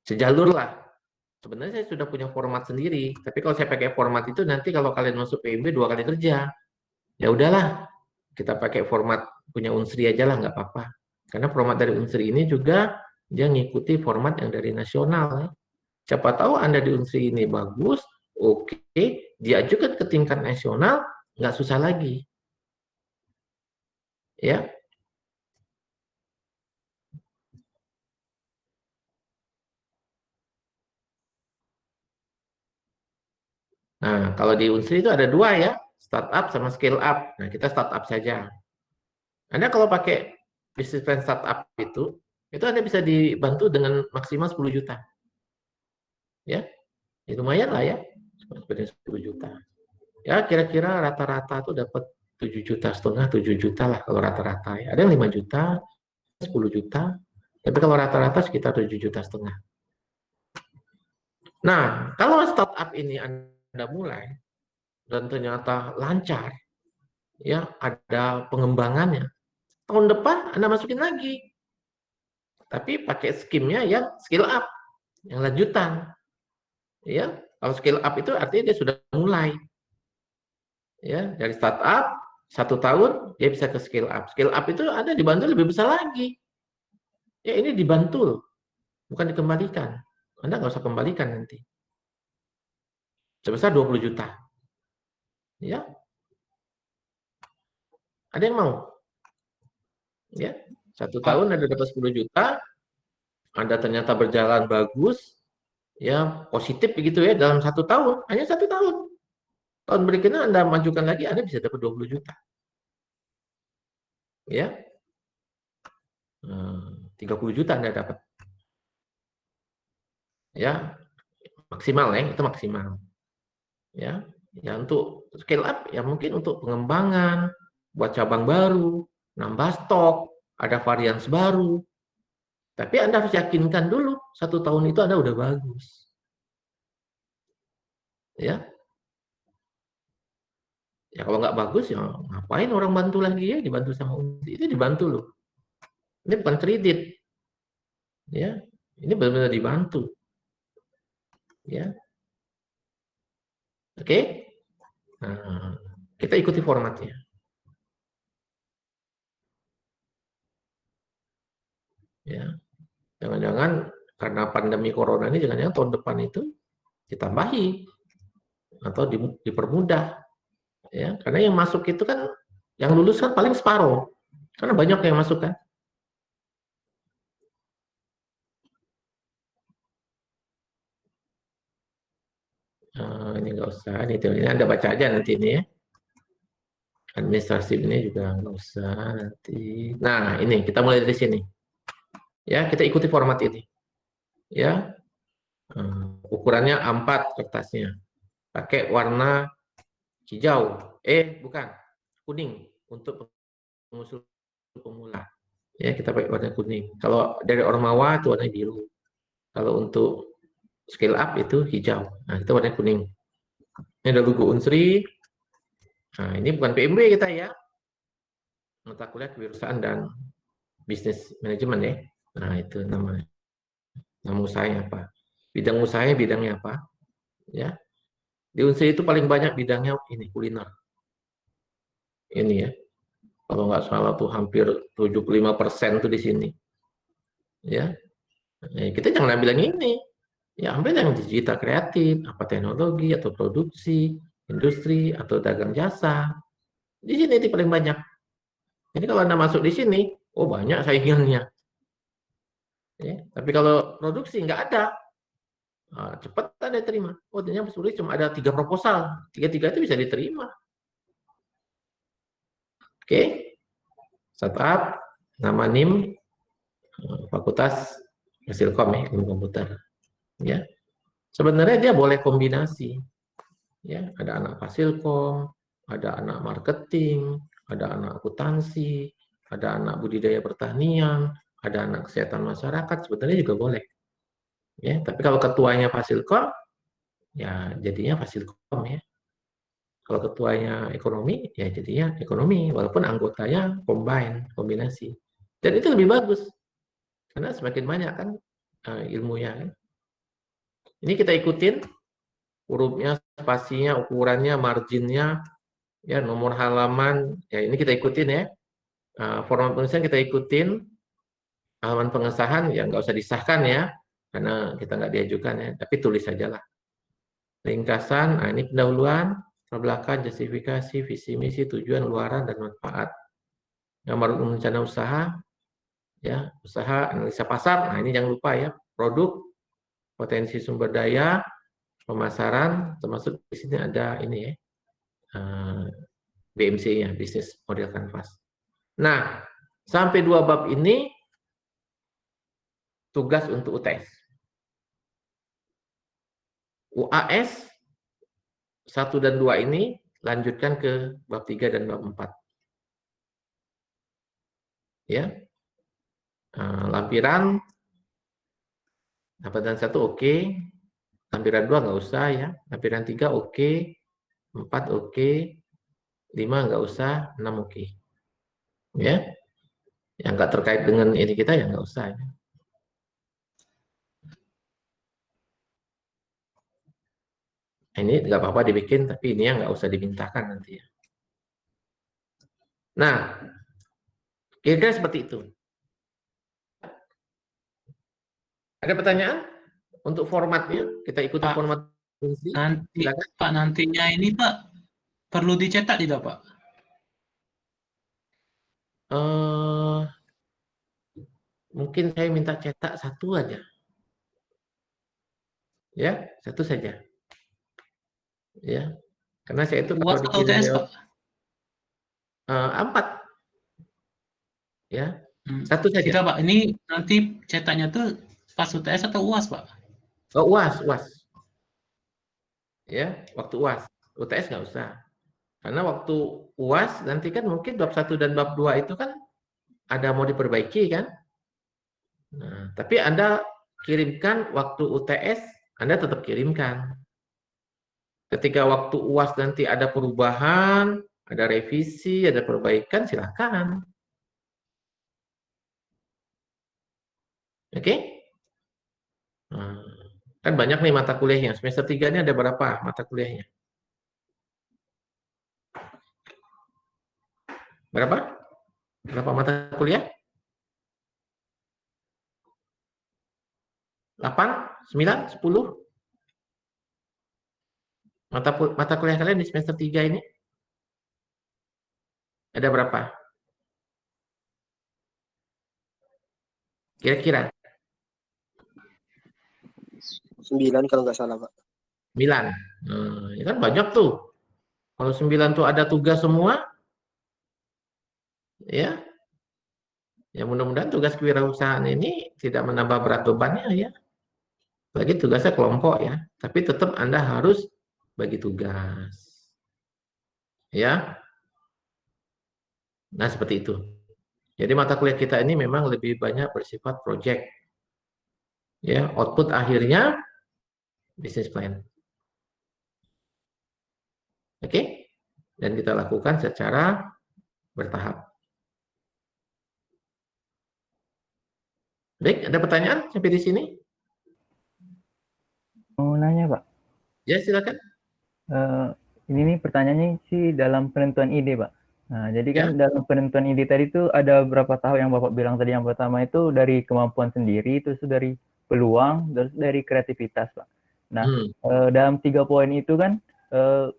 [SPEAKER 1] sejalur lah. Sebenarnya saya sudah punya format sendiri, tapi kalau saya pakai format itu nanti kalau kalian masuk PMB 2 kali kerja, ya udahlah kita pakai format punya Unsri aja lah, nggak apa-apa. Karena format dari Unsri ini juga dia ngikuti format yang dari nasional. Ya. Siapa tahu Anda di Unsri ini bagus, oke, diajukan ke tingkat nasional, nggak susah lagi. Ya. Nah, kalau di Unsri itu ada 2 ya, startup sama scale up. Nah, kita startup saja. Anda kalau pakai bisnis plan startup itu, itu Anda bisa dibantu dengan maksimal 10 juta. Ya, lumayan lah ya, 10 juta. Ya, kira-kira rata-rata tuh dapat 7,5 juta, 7 juta lah kalau rata-rata ya. Ada yang 5 juta, 10 juta, tapi kalau rata-rata sekitar 7,5 juta. Nah, kalau startup ini Anda mulai dan ternyata lancar, ya ada pengembangannya, tahun depan Anda masukin lagi, tapi pakai skimnya yang skill up, yang lanjutan. Ya, kalau skill up itu artinya dia sudah mulai, ya dari startup 1 tahun dia bisa ke skill up. Skill up itu Anda dibantu lebih besar lagi. Ya ini dibantu loh, bukan dikembalikan. Anda nggak usah kembalikan nanti. Sebesar 20 juta. Ya, ada yang mau? Ya, 1 tahun Anda dapat 10 juta, Anda ternyata berjalan bagus, ya positif begitu ya dalam 1 tahun, hanya 1 tahun. Tahun berikutnya Anda majukan lagi, Anda bisa dapat 20 juta. Ya, 30 juta Anda dapat. Ya, maksimal ya, itu maksimal. Ya, ya untuk scale up ya mungkin untuk pengembangan, buat cabang baru, nambah stok, ada varian baru. Tapi Anda harus yakinkan dulu 1 tahun itu Anda udah bagus. Ya, ya kalau nggak bagus ya ngapain orang bantu lagi ya, dibantu sama Unsi. Itu dibantu loh. Ini bukan kredit. Ya, ini benar-benar dibantu. Ya. Oke. Nah, kita ikuti formatnya. Ya. Jangan-jangan karena pandemi corona ini jangan-jangan tahun depan itu ditambahi atau dipermudah. Ya, karena yang masuk itu kan yang lulus kan paling separuh. Karena banyak yang masuk kan. Ini nggak usah, ini Anda baca aja nanti ini ya. Administrasi ini juga nggak usah nanti. Nah, ini kita mulai dari sini. Ya, kita ikuti format ini. Ya, ukurannya A4 kertasnya. Pakai warna hijau. Bukan, kuning untuk pengusul pemula. Ya, kita pakai warna kuning. Kalau dari Ormawa itu warna biru. Kalau untuk scale up itu hijau. Nah, kita warna kuning. Ini ada logo Unsri. Nah, ini bukan PMB kita ya. Mata kuliah kewirausahaan dan bisnis manajemen ya. Nah, itu namanya. Nama usahanya apa? Bidang usahanya bidangnya apa? Ya. Di Unsri itu paling banyak bidangnya ini kuliner. Ini ya. Kalau nggak salah tuh hampir 75% tuh di sini. Ya. Kita jangan ambil yang ini. Ya, ambil yang digital kreatif, apa teknologi atau produksi, industri atau dagang jasa. Di sini itu paling banyak. Jadi kalau Anda masuk di sini, oh banyak saingannya. Ya, tapi kalau produksi nggak ada, cepat Anda terima. Oh ternyata sulit cuma ada 3 proposal, 3-3 itu bisa diterima. Oke, startup, nama NIM, Fakultas Fasilkom ya, ilmu komputer. Ya, sebenarnya dia boleh kombinasi. Ya, ada anak Fasilkom, ada anak marketing, ada anak akuntansi, ada anak budidaya pertanian, ada anak kesehatan masyarakat, sebenarnya juga boleh. Ya, tapi kalau ketuanya Fasilkom, ya jadinya Fasilkom ya. Kalau ketuanya ekonomi, ya jadinya ekonomi, walaupun anggotanya kombinasi. Dan itu lebih bagus, karena semakin banyak kan ilmunya. Kan? Ini kita ikutin hurufnya, spasinya, ukurannya, marginnya, ya nomor halaman. Ya ini kita ikutin ya. Format penulisan kita ikutin. Halaman pengesahan ya nggak usah disahkan ya, karena kita nggak diajukan ya. Tapi tulis saja lah. Ringkasan, ini pendahuluan, belakang, justifikasi, visi misi, tujuan, luaran, dan manfaat. Gambar rencana usaha, ya usaha, analisa pasar. Nah ini jangan lupa ya, produk, potensi sumber daya, pemasaran, termasuk di sini ada ini ya, BMC-nya, Business Model Canvas. Nah, sampai 2 bab ini tugas untuk UTS. UAS 1 dan 2 ini lanjutkan ke bab 3 dan bab 4. Ya. Lampiran dan 1 oke. Lampiran 2 nggak usah ya. Lampiran 3 oke. 4 oke. 5 nggak usah. 6 oke. Ya. Yang nggak terkait dengan ini kita ya nggak usah. Ya. Ini nggak apa-apa dibikin, tapi ini yang nggak usah dimintakan nanti ya. Nah, kira-kira seperti itu. Ada pertanyaan untuk formatnya? Kita ikuti
[SPEAKER 4] Pak,
[SPEAKER 1] format fungsi.
[SPEAKER 4] Nanti,
[SPEAKER 1] Silakan.
[SPEAKER 4] Pak, nantinya ini Pak perlu dicetak tidak Pak?
[SPEAKER 1] Mungkin saya minta cetak 1 aja. Ya, 1 saja. Ya, karena saya itu kalau
[SPEAKER 4] UAS atau
[SPEAKER 1] dikirim
[SPEAKER 4] UTS
[SPEAKER 1] lewat
[SPEAKER 4] Pak?
[SPEAKER 1] 4. Ya, 1 saja.
[SPEAKER 4] Tidak Pak, ini nanti cetaknya tuh pas UTS atau UAS Pak?
[SPEAKER 1] Oh, UAS. Ya, waktu UAS. UTS nggak usah. Karena waktu UAS nanti kan mungkin bab 1 dan bab 2 itu kan ada mau diperbaiki kan. Nah, tapi Anda kirimkan waktu UTS, Anda tetap kirimkan. Ketika waktu UAS nanti ada perubahan, ada revisi, ada perbaikan, silakan. Oke? Nah, kan banyak nih mata kuliahnya. Semester 3 ini ada berapa mata kuliahnya? Berapa? Berapa mata kuliah? 8? 9? 10? Mata kuliah kalian di semester 3 ini? Ada berapa? Kira-kira?
[SPEAKER 5] 9 kalau nggak salah, Pak.
[SPEAKER 1] 9. Ya kan banyak tuh. Kalau 9 tuh ada tugas semua, ya. Ya mudah-mudahan tugas kewirausahaan ini tidak menambah berat bebannya ya. Lagi tugasnya kelompok ya. Tapi tetap Anda harus bagi tugas. Ya. Nah, seperti itu. Jadi mata kuliah kita ini memang lebih banyak bersifat project. Ya, output akhirnya business plan. Oke? Dan kita lakukan secara bertahap. Baik, ada pertanyaan sampai di sini?
[SPEAKER 6] Mau nanya Pak,
[SPEAKER 1] Ya, silakan.
[SPEAKER 6] ini nih pertanyaannya sih dalam penentuan ide Pak. Nah, jadi kan
[SPEAKER 1] Ya.
[SPEAKER 6] dalam penentuan ide tadi itu ada beberapa tahap yang Bapak bilang tadi. Yang pertama itu dari kemampuan sendiri, terus dari peluang, terus dari kreativitas Pak. Nah, dalam 3 poin itu kan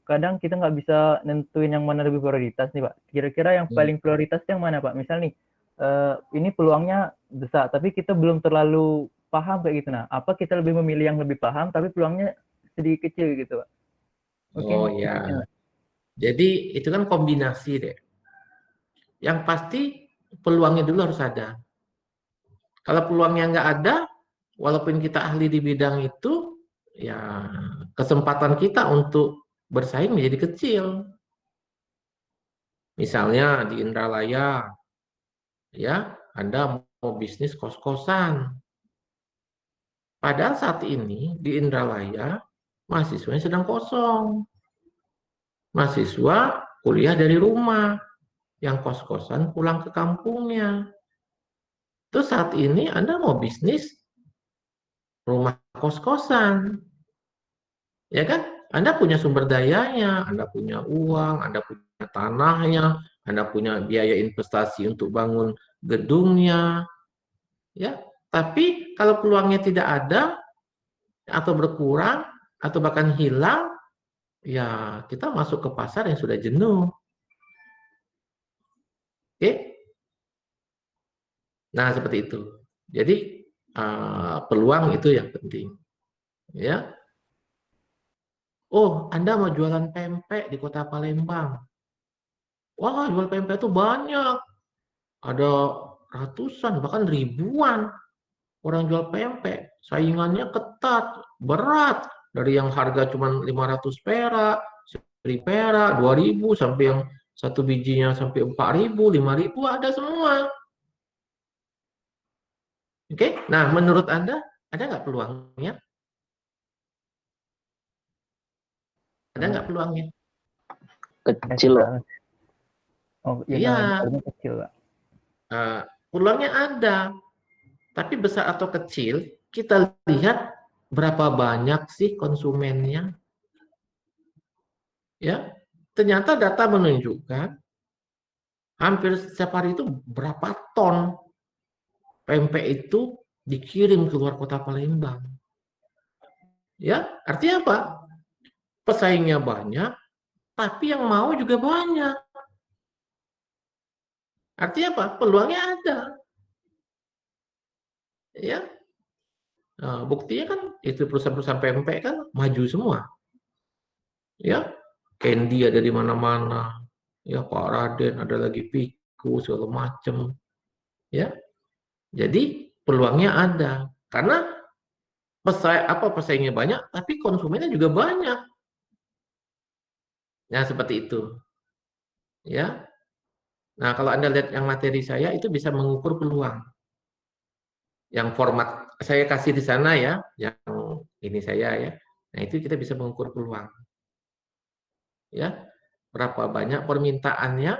[SPEAKER 6] kadang kita nggak bisa nentuin yang mana lebih prioritas nih Pak. Kira-kira yang paling prioritas yang mana Pak? Misal nih, ini peluangnya besar, tapi kita belum terlalu paham kayak gitu. Nah, apa kita lebih memilih yang lebih paham, tapi peluangnya sedikit kecil gitu Pak? Mungkin
[SPEAKER 1] Oh ya. Jadi itu kan kombinasi deh. Yang pasti peluangnya dulu harus ada. Kalau peluangnya nggak ada, walaupun kita ahli di bidang itu, ya kesempatan kita untuk bersaing menjadi kecil. Misalnya di Indralaya, ya Anda mau bisnis kos-kosan. Padahal saat ini di Indralaya mahasiswanya sedang kosong. Mahasiswa kuliah dari rumah, yang kos-kosan pulang ke kampungnya. Terus saat ini Anda mau bisnis rumah kos-kosan. Ya kan? Anda punya sumber dayanya, Anda punya uang, Anda punya tanahnya, Anda punya biaya investasi untuk bangun gedungnya. Ya, tapi kalau peluangnya tidak ada atau berkurang atau bahkan hilang, ya kita masuk ke pasar yang sudah jenuh. Oke? Nah, seperti itu. Jadi peluang itu yang penting. Ya. Oh, Anda mau jualan pempek di Kota Palembang. Wah, jual pempek itu banyak. Ada ratusan, bahkan ribuan. orang jual pempek, saingannya ketat, berat. Dari yang harga cuma 500 perak, 1000 perak, 2000, sampai yang satu bijinya sampai 4000, 5000, ada semua. Oke, nah menurut Anda, ada nggak peluangnya? Ada nggak peluangnya?
[SPEAKER 2] Kecil loh.
[SPEAKER 6] Oh, yang
[SPEAKER 1] Iya.
[SPEAKER 6] paling kecil, Pak.
[SPEAKER 1] Peluangnya ada, tapi besar atau kecil, kita lihat berapa banyak sih konsumennya. Ya, ternyata data menunjukkan hampir setiap hari itu berapa ton pempek itu dikirim keluar kota Palembang. Ya, artinya apa? Pesaingnya banyak, tapi yang mau juga banyak. Artinya apa? Peluangnya ada. Ya, nah, buktinya kan itu perusahaan-perusahaan pempek kan maju semua. Ya, Candy ada di mana-mana. Ya, Pak Raden ada lagi Piku segala macam. Ya, jadi peluangnya ada karena pesaingnya banyak, tapi konsumennya juga banyak. Nah, seperti itu. Ya. Nah, kalau Anda lihat yang materi saya itu bisa mengukur peluang. Yang format saya kasih di sana ya, yang ini saya ya. Nah, itu kita bisa mengukur peluang. Ya. Berapa banyak permintaannya,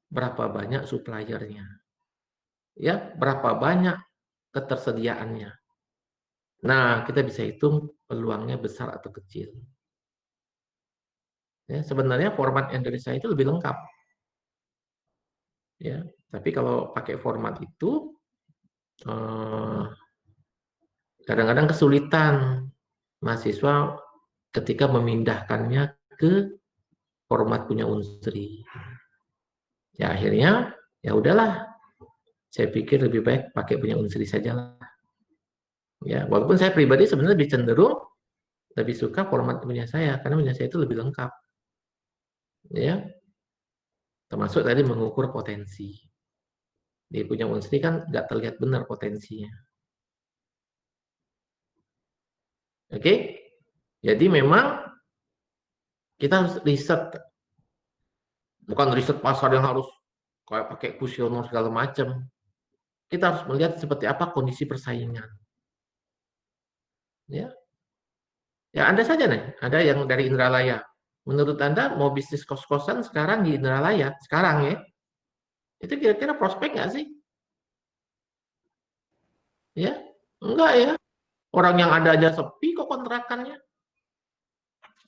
[SPEAKER 1] berapa banyak suppliernya. Ya, berapa banyak ketersediaannya. Nah, kita bisa hitung peluangnya besar atau kecil. Ya, sebenarnya format yang dari saya itu lebih lengkap. Ya, tapi kalau pakai format itu kadang-kadang kesulitan mahasiswa ketika memindahkannya ke format punya Unsri. Ya akhirnya ya udahlah, saya pikir lebih baik pakai punya Unsri saja lah. Ya, walaupun saya pribadi sebenarnya lebih cenderung lebih suka format punya saya karena punya saya itu lebih lengkap. Ya, termasuk tadi mengukur potensi. Di punya Unsri kan nggak terlihat benar potensinya. Oke, jadi memang kita harus riset, bukan riset pasar yang harus kayak pakai kuesioner segala macam. Kita harus melihat seperti apa kondisi persaingan. Ya, ya ada saja nih, ada yang dari Indralaya. Menurut Anda mau bisnis kos-kosan sekarang di Indralaya, sekarang ya, itu kira-kira prospek nggak sih? Ya, enggak ya. Orang yang ada aja sepi kok kontrakannya.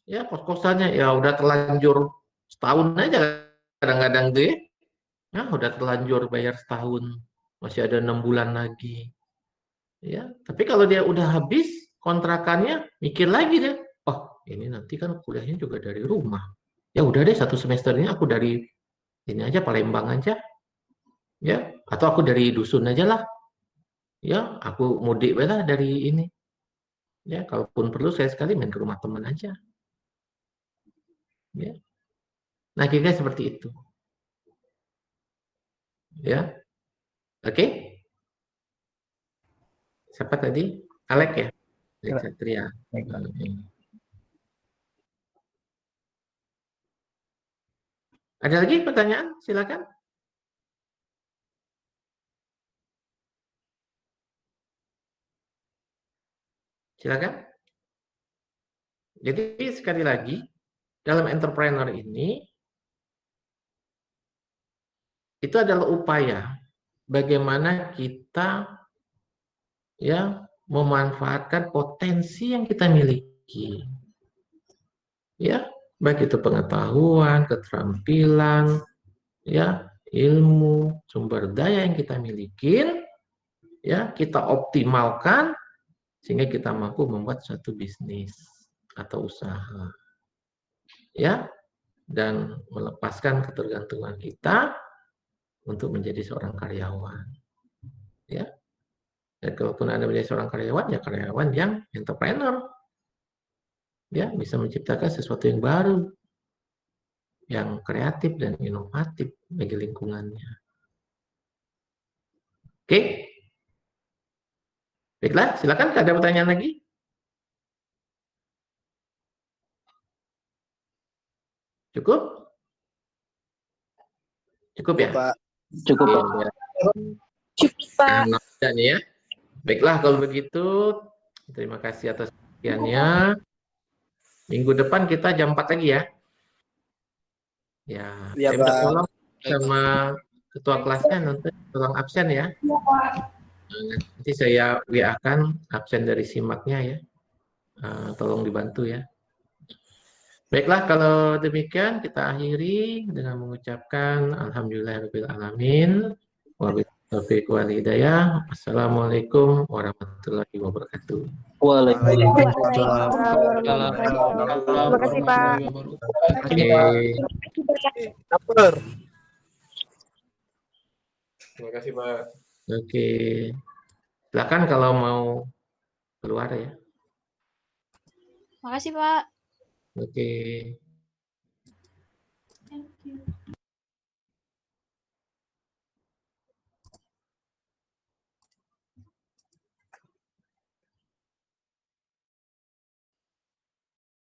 [SPEAKER 1] Ya, kos-kosannya ya udah terlanjur setahun aja kadang-kadang tuh ya. Ya, udah terlanjur bayar setahun, masih ada 6 bulan lagi. Ya, tapi kalau dia udah habis kontrakannya, mikir lagi deh. Oh, ini nanti kan kuliahnya juga dari rumah. Ya udah deh, satu semester ini aku dari ini aja, Palembang aja. Ya, atau aku dari dusun aja lah. Ya, aku mudik lah dari ini. Ya, kalaupun perlu saya sekali main ke rumah teman aja. Ya. Nah, kira-kira seperti itu. Ya. Oke. Siapa tadi? Alek ya? Alek Satria. Ada lagi pertanyaan? Silakan. Silakan. Jadi sekali lagi, dalam entrepreneur ini itu adalah upaya bagaimana kita ya memanfaatkan potensi yang kita miliki. Ya, baik itu pengetahuan, keterampilan, ya, ilmu, sumber daya yang kita miliki, ya, kita optimalkan sehingga kita mampu membuat suatu bisnis atau usaha. Ya, dan melepaskan ketergantungan kita untuk menjadi seorang karyawan. Ya. Dan kalaupun Anda menjadi seorang karyawan, ya karyawan yang entrepreneur. Ya, bisa menciptakan sesuatu yang baru, yang kreatif dan inovatif bagi lingkungannya. Oke? Baiklah, silakan. Ada pertanyaan lagi? Cukup? Cukup ya?
[SPEAKER 5] Pak.
[SPEAKER 2] Cukup, Pak.
[SPEAKER 1] Oke,
[SPEAKER 3] Cukup, Pak.
[SPEAKER 1] dan ya. Baiklah, kalau begitu, terima kasih atas perhatiannya. Minggu depan kita jam 4 lagi ya. Ya,
[SPEAKER 5] Iya,
[SPEAKER 1] saya minta
[SPEAKER 5] Pak.
[SPEAKER 1] tolong sama ketua kelasnya nanti tolong absen ya. Nanti saya WA-kan absen dari simaknya ya. Tolong dibantu ya. Baiklah, kalau demikian kita akhiri dengan mengucapkan alhamdulillahirabbil alamin. Wabillahi taufiq wal hidayah. Assalamualaikum warahmatullahi wabarakatuh.
[SPEAKER 2] Waalaikumsalam.
[SPEAKER 3] Terima kasih, Pak.
[SPEAKER 1] Oke.
[SPEAKER 5] Dapur.
[SPEAKER 1] Terima kasih, Pak. Oke. Silakan kalau mau keluar ya.
[SPEAKER 3] Makasih, Pak.
[SPEAKER 1] Oke.